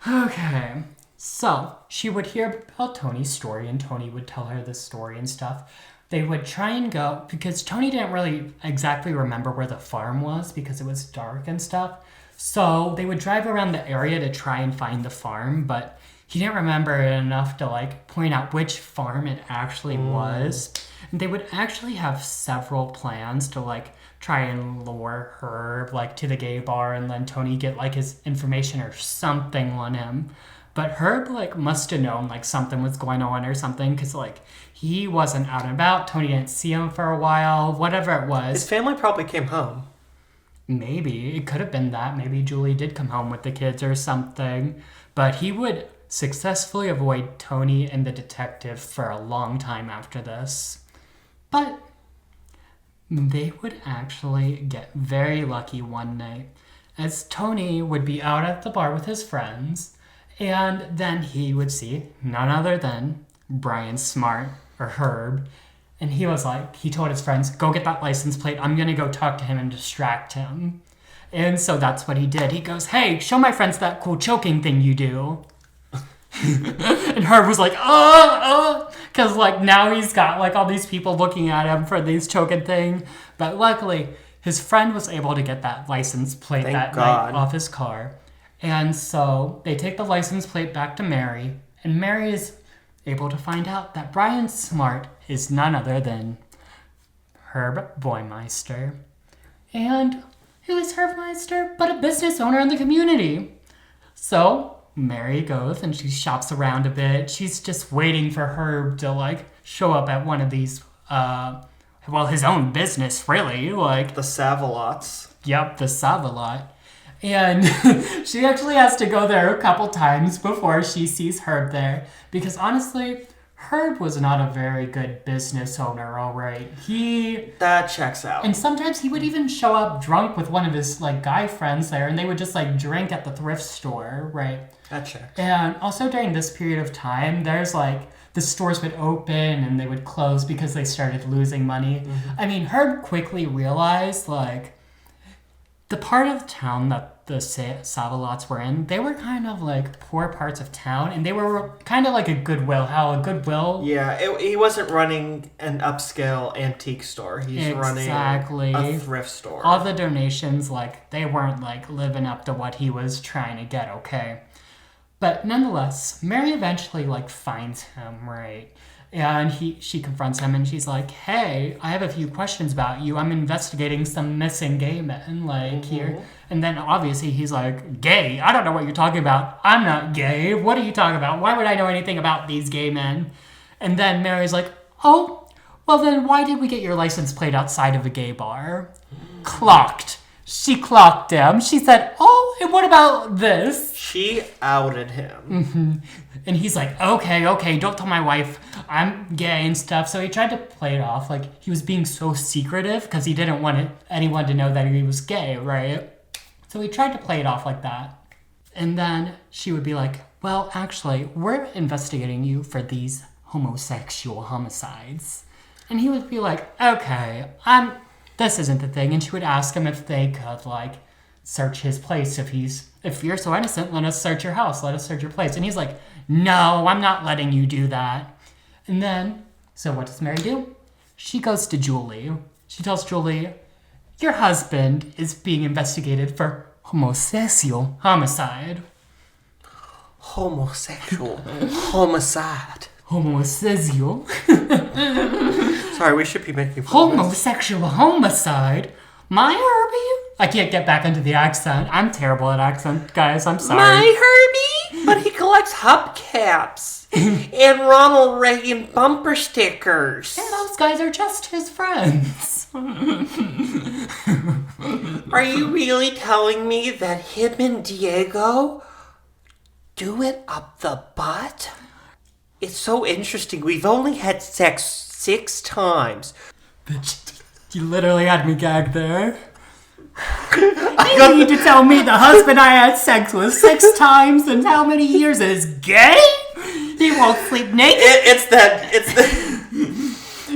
Okay. So, she would hear about Tony's story, and Tony would tell her this story and stuff. They would try and go, because Tony didn't really exactly remember where the farm was because it was dark and stuff. So they would drive around the area to try and find the farm, but he didn't remember it enough to like point out which farm it actually was. And they would actually have several plans to like try and lure Herb like to the gay bar and then Tony get like his information or something on him. But Herb like must have known like something was going on or something because like he wasn't out and about. Tony didn't see him for a while, whatever it was. His family probably came home. Maybe. It could have been that. Maybe Julie did come home with the kids or something. But he would successfully avoid Tony and the detective for a long time after this. But they would actually get very lucky one night as Tony would be out at the bar with his friends and then he would see none other than Brian Smart or Herb. And he was like, he told his friends, go get that license plate. I'm going to go talk to him and distract him. And so that's what he did. He goes, hey, show my friends that cool choking thing you do. And Herb was like, because like now he's got like all these people looking at him for these choking thing. But luckily, his friend was able to get that license plate night off his car. And so they take the license plate back to Mary. And Mary is able to find out that Brian Smart is none other than Herb Baumeister. And who is Herb Baumeister but a business owner in the community? So Mary goes and she shops around a bit. She's just waiting for Herb to like show up at one of these, his own business really. Like the Savalots. Yep, the Savalot. And she actually has to go there a couple times before she sees Herb there. Because honestly, Herb was not a very good business owner, all right. That checks out. And sometimes he would even show up drunk with one of his like guy friends there, and they would just like drink at the thrift store, right? That checks. And also during this period of time, there's like the stores would open and they would close because they started losing money. Mm-hmm. I mean, Herb quickly realized like the part of town that the Savalots were in, they were kind of like poor parts of town, and they were kind of like a Goodwill. Yeah, he wasn't running an upscale antique store. He's running a thrift store. All the donations, like, they weren't like living up to what he was trying to get, okay? But nonetheless, Mary eventually like finds him, right? And she confronts him and she's like, hey, I have a few questions about you. I'm investigating some missing gay men, like, here. And then obviously he's like, gay? I don't know what you're talking about. I'm not gay. What are you talking about? Why would I know anything about these gay men? And then Mary's like, oh, well then why did we get your license plate outside of a gay bar? Clocked. She clocked him. She said, oh, and what about this? She outed him. Mm-hmm. And he's like, okay, don't tell my wife I'm gay and stuff. So he tried to play it off like he was being so secretive because he didn't want anyone to know that he was gay, right? So he tried to play it off like that. And then she would be like, well, actually, we're investigating you for these homosexual homicides. And he would be like, okay, this isn't the thing. And she would ask him if they could, like, search his place. If you're so innocent, let us search your house. Let us search your place. And he's like, no, I'm not letting you do that. And then, so what does Mary do? She goes to Julie. She tells Julie, your husband is being investigated for homosexual homicide. Homosexual homicide. Homosexual. Sorry, we should be making fun of this. Homosexual homicide? My Herbie? I can't get back into the accent. I'm terrible at accent, guys. I'm sorry. My Herbie? But he collects hubcaps and Ronald Reagan bumper stickers. And those guys are just his friends. Are you really telling me that him and Diego do it up the butt? It's so interesting. We've only had sex 6 times. Bitch, you literally had me gagged there. You need to tell me the husband I had sex with 6 times in how many years is gay? He won't sleep naked?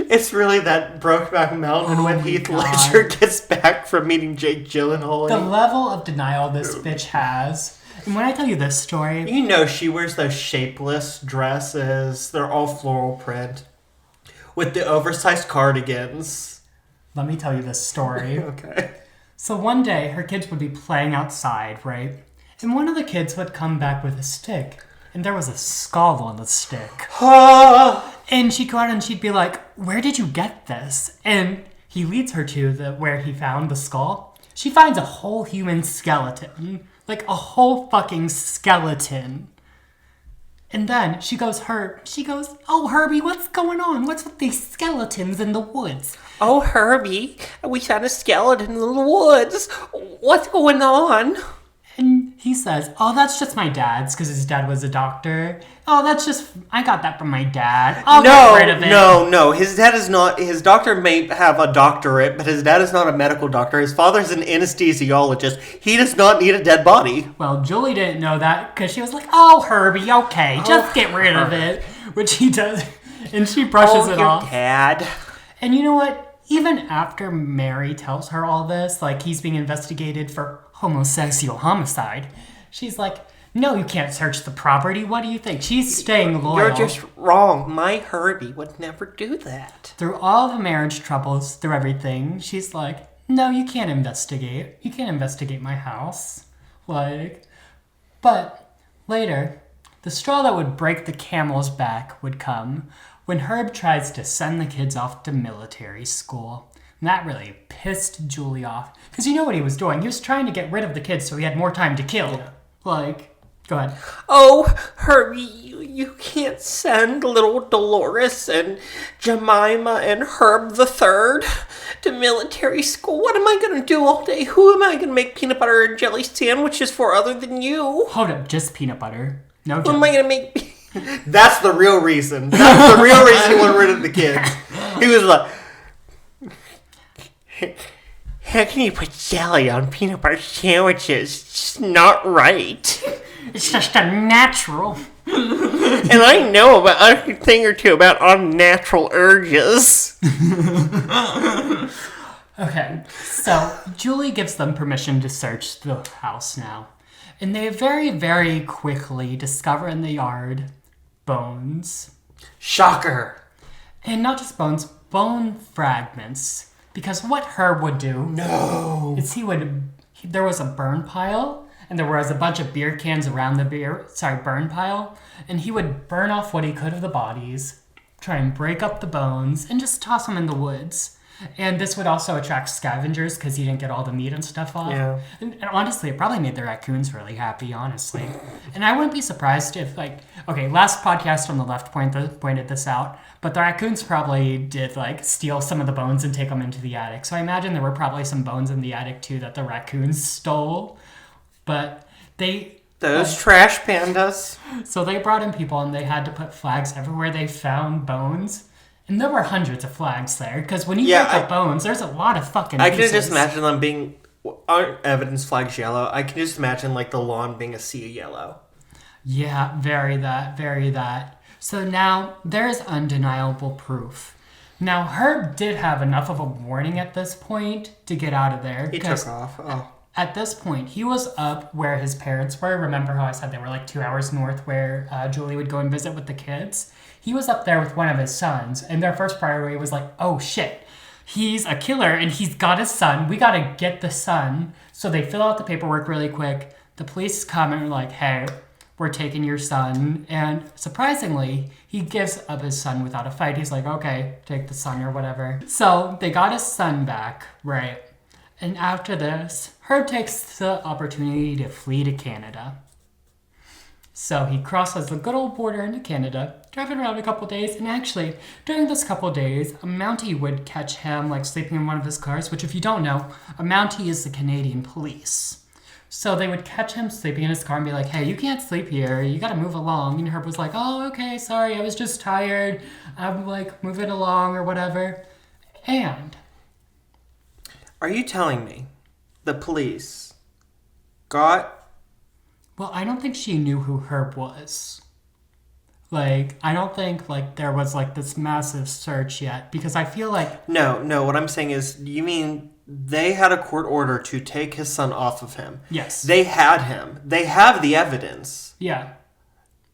It's really that Brokeback Mountain when Heath Ledger gets back from meeting Jake Gyllenhaal. The level of denial this bitch has. And when I tell you this story... You know she wears those shapeless dresses. They're all floral print. With the oversized cardigans. Let me tell you this story. Okay. So one day, her kids would be playing outside, right? And one of the kids would come back with a stick. And there was a skull on the stick. And she'd go out and she'd be like, where did you get this? And he leads her to where he found the skull. She finds a whole human skeleton. Like a whole fucking skeleton. And then she goes, oh, Herbie, what's going on? What's with these skeletons in the woods? Oh, Herbie, we found a skeleton in the woods. What's going on? And he says, oh, that's just my dad's, because his dad was a doctor. Oh, I got that from my dad. I'll get rid of it. No. His dad is not, his doctor may have a doctorate, but his dad is not a medical doctor. His father's an anesthesiologist. He does not need a dead body. Well, Julie didn't know that, because she was like, oh, Herbie, okay, just get rid of it. Which he does, and she brushes it off. Oh, your dad. And you know what? Even after Mary tells her all this, like he's being investigated for homosexual homicide, she's like, no, you can't search the property. What do you think? She's staying loyal. You're just wrong. My Herbie would never do that. Through all the marriage troubles, through everything, she's like, no, you can't investigate. You can't investigate my house. But later, the straw that would break the camel's back would come when Herb tries to send the kids off to military school. And that really pissed Julie off. Because you know what he was doing? He was trying to get rid of the kids so he had more time to kill. Yeah. Go ahead. Oh, Herbie, you can't send little Dolores and Jemima and Herb the Third to military school. What am I going to do all day? Who am I going to make peanut butter and jelly sandwiches for other than you? Hold up, just peanut butter. No jelly. What am I going to make... That's the real reason. That's the real reason he wanted rid of the kids. He was like, how can you put jelly on peanut butter sandwiches? It's just not right. It's just unnatural. And I know about a thing or two about unnatural urges. Okay, so Julie gives them permission to search the house now. And they very, very quickly discover in the yard bones. Shocker. And not just bones, bone fragments. Because what Herb would do is there was a burn pile, and there was a bunch of beer cans around the burn pile, and he would burn off what he could of the bodies, try and break up the bones, and just toss them in the woods. And this would also attract scavengers because he didn't get all the meat and stuff off. Yeah. And honestly, it probably made the raccoons really happy, honestly. And I wouldn't be surprised if, last podcast on the left pointed this out, but the raccoons probably did, steal some of the bones and take them into the attic. So I imagine there were probably some bones in the attic, too, that the raccoons stole. But Those trash pandas. So they brought in people, and they had to put flags everywhere they found bones. And there were hundreds of flags there, because when you break up bones, there's a lot of fucking pieces. I can just imagine them being... Aren't evidence flags yellow? I can just imagine, the lawn being a sea of yellow. Yeah, very that. So now, there's undeniable proof. Now, Herb did have enough of a warning at this point to get out of there. He took off. Oh. At this point, he was up where his parents were. Remember how I said they were 2 hours north where Julie would go and visit with the kids? He was up there with one of his sons, and their first priority was oh shit, he's a killer and he's got his son. We gotta get the son. So they fill out the paperwork really quick. The police come and are like, hey, we're taking your son. And surprisingly, he gives up his son without a fight. He's like, okay, take the son or whatever. So they got his son back, right? And after this, Herb takes the opportunity to flee to Canada. So he crosses the good old border into Canada, driving around a couple days, and actually, during this couple days, a Mountie would catch him, like, sleeping in one of his cars, which, if you don't know, a Mountie is the Canadian police. So they would catch him sleeping in his car and be like, hey, you can't sleep here, you gotta move along. And Herb was like, oh, okay, sorry, I was just tired, I'm, like, moving along or whatever. And... Are you telling me the police got... Well, I don't think she knew who Herb was. Like, I don't think, like, there was, like, this massive search yet. Because I feel like... No, what I'm saying is, you mean they had a court order to take his son off of him. Yes. They had him. They have the evidence. Yeah.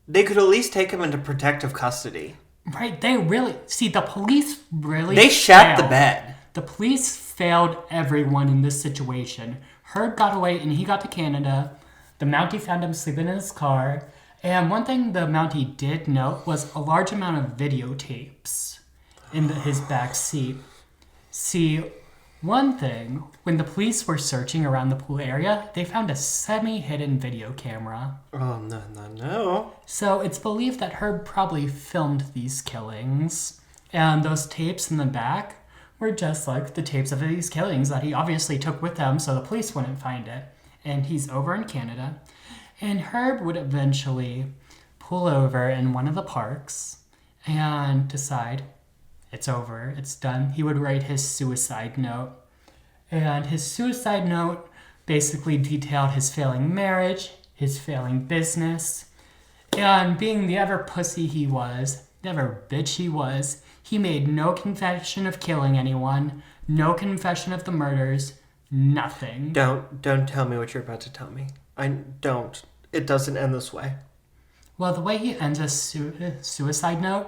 They could at least take him into protective custody. Right, they really... See, the police really They shat the bed. The police failed everyone in this situation. Herb got away and he got to Canada. The Mountie found him sleeping in his car. And one thing the Mountie did note was a large amount of videotapes in his back seat. See, one thing, when the police were searching around the pool area, they found a semi-hidden video camera. Oh, no. So it's believed that Herb probably filmed these killings. And those tapes in the back were just like the tapes of these killings that he obviously took with him so the police wouldn't find it. And he's over in Canada. And Herb would eventually pull over in one of the parks and decide, it's over, it's done. He would write his suicide note. And his suicide note basically detailed his failing marriage, his failing business, and being the ever pussy he was, the ever bitch he was, he made no confession of killing anyone, no confession of the murders, nothing. Don't tell me what you're about to tell me. I don't. It doesn't end this way. Well, the way he ends a suicide note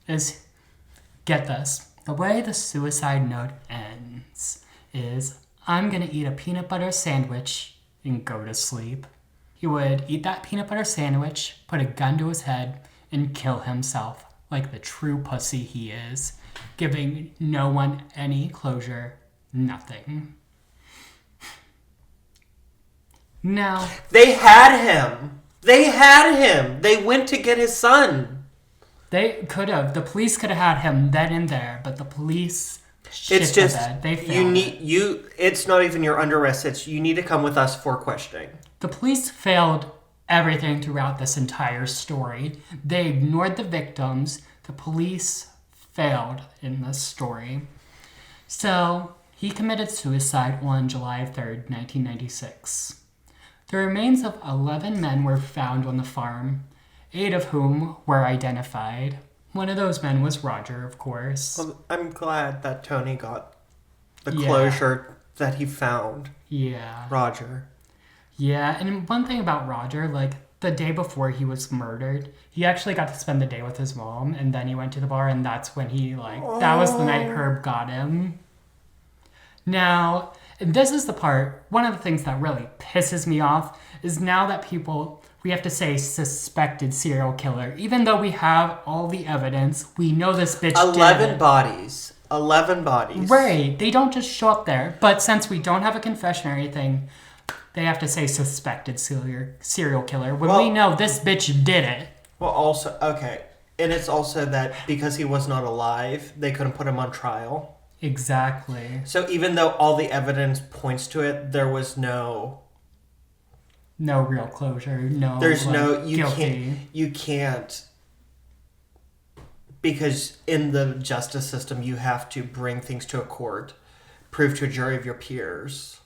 is, get this, the way the suicide note ends is, I'm gonna eat a peanut butter sandwich and go to sleep. He would eat that peanut butter sandwich, put a gun to his head, and kill himself like the true pussy he is, giving no one any closure, nothing. Now... They had him! They went to get his son! They could have. The police could have had him then and there, but the police shit It's just, the bed. They failed. It's not even your under arrest, it's you need to come with us for questioning. The police failed everything throughout this entire story. They ignored the victims. The police failed in this story. So, he committed suicide on July 3rd, 1996. The remains of 11 men were found on the farm, 8 of whom were identified. One of those men was Roger, of course. Well, I'm glad that Tony got the closure that he found. Yeah. Roger. Yeah, and one thing about Roger, like, the day before he was murdered, he actually got to spend the day with his mom, and then he went to the bar, and that's when he, that was the night Herb got him. Now, this is the part, one of the things that really pisses me off is now that we have to say suspected serial killer. Even though we have all the evidence, we know this bitch 11 bodies. 11 bodies. Right, they don't just show up there. But since we don't have a confession or anything, they have to say suspected serial killer. When we know this bitch did it. Well, also, okay. And it's also that because he was not alive, they couldn't put him on trial. Exactly. So even though all the evidence points to it, there was no real closure. There's guilty. You can't because in the justice system you have to bring things to a court, prove to a jury of your peers.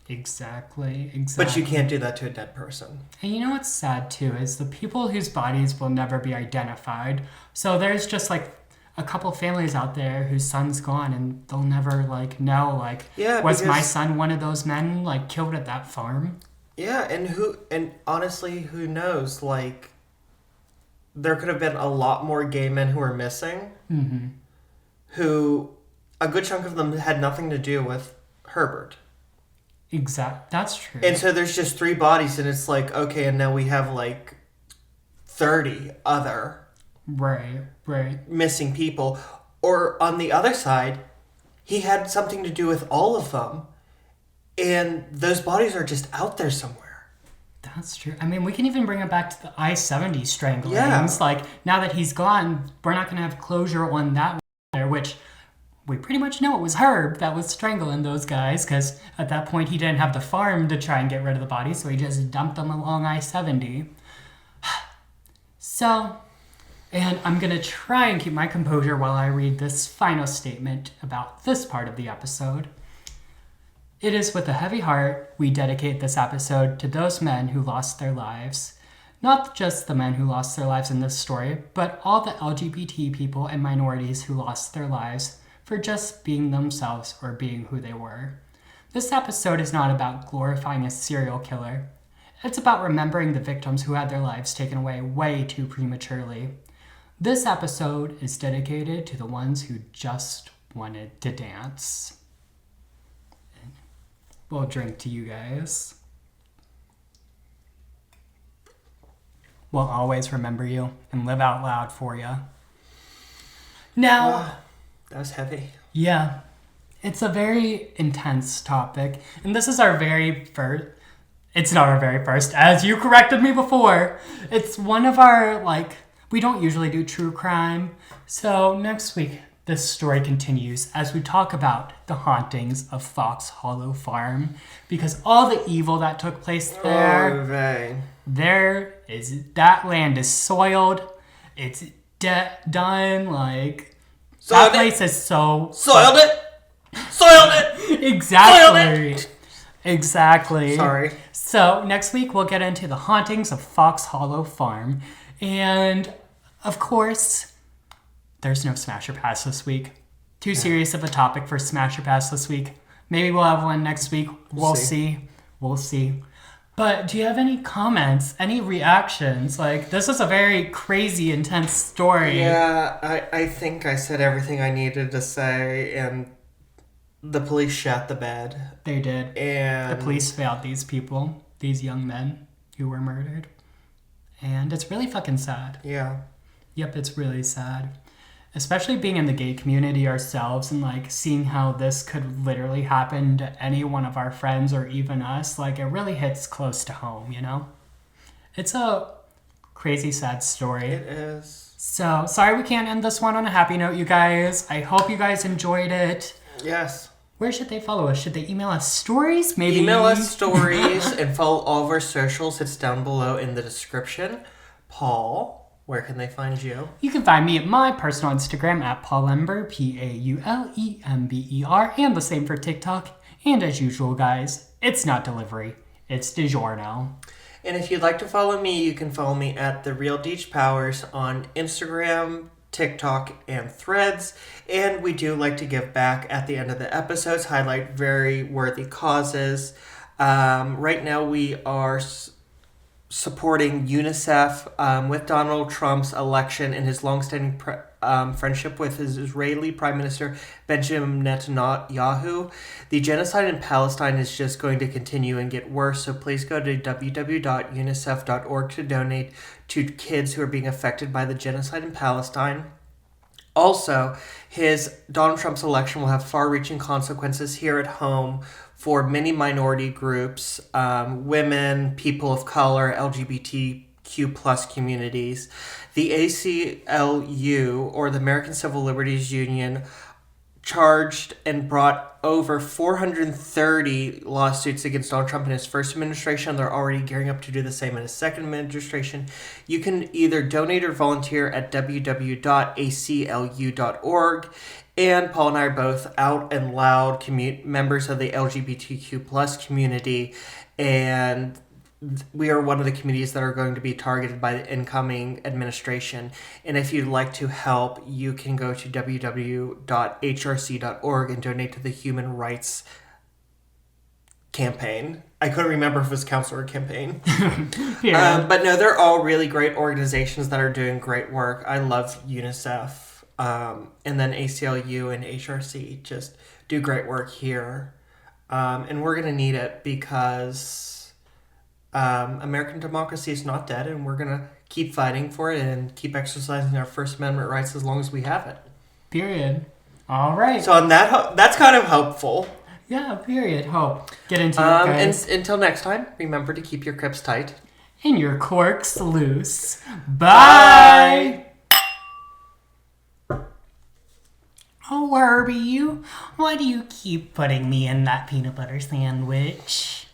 Exactly. But you can't do that to a dead person. And you know what's sad too is the people whose bodies will never be identified. So there's just a couple families out there whose son's gone and they'll never know was my son one of those men killed at that farm? Yeah, and honestly, who knows? There could have been a lot more gay men who were missing, mm-hmm. who a good chunk of them had nothing to do with Herbert. That's true. And so there's just 3 bodies, and it's like, okay, and now we have like 30 other right missing people. Or on the other side, he had something to do with all of them, and those bodies are just out there somewhere. That's true. I mean, we can even bring it back to the I-70 stranglings. Yeah. Like, now that he's gone, we're not going to have closure on that there, which we pretty much know it was Herb that was strangling those guys, because at that point he didn't have the farm to try and get rid of the bodies, so he just dumped them along I-70. So, and I'm going to try and keep my composure while I read this final statement about this part of the episode. It is with a heavy heart we dedicate this episode to those men who lost their lives. Not just the men who lost their lives in this story, but all the LGBT people and minorities who lost their lives for just being themselves or being who they were. This episode is not about glorifying a serial killer. It's about remembering the victims who had their lives taken away way too prematurely. This episode is dedicated to the ones who just wanted to dance. We'll drink to you guys. We'll always remember you and live out loud for you. Now... that was heavy. Yeah, it's a very intense topic, and this is our very first. It's not our very first, as you corrected me before. It's one of our, we don't usually do true crime. So next week, this story continues as we talk about the hauntings of Fox Hollow Farm, because all the evil that took place there, that land is soiled. It's done, that place is so... Soiled it! Exactly. Soiled it! Exactly. Sorry. So next week we'll get into the hauntings of Fox Hollow Farm. And, of course, there's no Smash or Pass this week. Too serious of a topic for Smash or Pass this week. Maybe we'll have one next week. We'll see. But do you have any comments, any reactions? This is a very crazy, intense story. Yeah, I think I said everything I needed to say, and the police shot the bed. They did. And the police failed these people, these young men who were murdered. And it's really fucking sad. Yeah. Yep, it's really sad. Especially being in the gay community ourselves and seeing how this could literally happen to any one of our friends or even us, it really hits close to home, you know? It's a crazy sad story. It is. So, sorry we can't end this one on a happy note, you guys. I hope you guys enjoyed it. Yes. Where should they follow us? Should they email us stories? Maybe email us stories and follow all of our socials. It's down below in the description. Paul, where can they find you? You can find me at my personal Instagram at Paulember, Paulember, and the same for TikTok. And as usual, guys, it's not delivery, it's DiGiorno. And if you'd like to follow me, you can follow me at The Real Deej Powers on Instagram, TikTok, and Threads. And we do like to give back at the end of the episodes, highlight very worthy causes. Right now we are supporting UNICEF with Donald Trump's election and his longstanding friendship with his Israeli Prime Minister Benjamin Netanyahu. The genocide in Palestine is just going to continue and get worse, so please go to www.unicef.org to donate to kids who are being affected by the genocide in Palestine. Also, Donald Trump's election will have far-reaching consequences here at home for many minority groups, women, people of color, LGBTQ plus communities. The ACLU, or the American Civil Liberties Union, charged and brought over 430 lawsuits against Donald Trump in his first administration. They're already gearing up to do the same in his second administration. You can either donate or volunteer at www.aclu.org. And Paul and I are both out and loud members of the LGBTQ plus community, and we are one of the communities that are going to be targeted by the incoming administration. And if you'd like to help, you can go to www.hrc.org and donate to the Human Rights Campaign. I couldn't remember if it was council or campaign. Yeah. But no, they're all really great organizations that are doing great work. I love UNICEF. And then ACLU and HRC just do great work here. And we're going to need it because American democracy is not dead, and we're going to keep fighting for it and keep exercising our First Amendment rights as long as we have it. Period. All right. So on that, that's kind of hopeful. Yeah, period. Hope. Get into it, guys. And until next time, remember to keep your crips tight. And your corks loose. Bye! Oh, Herbie, why do you keep putting me in that peanut butter sandwich?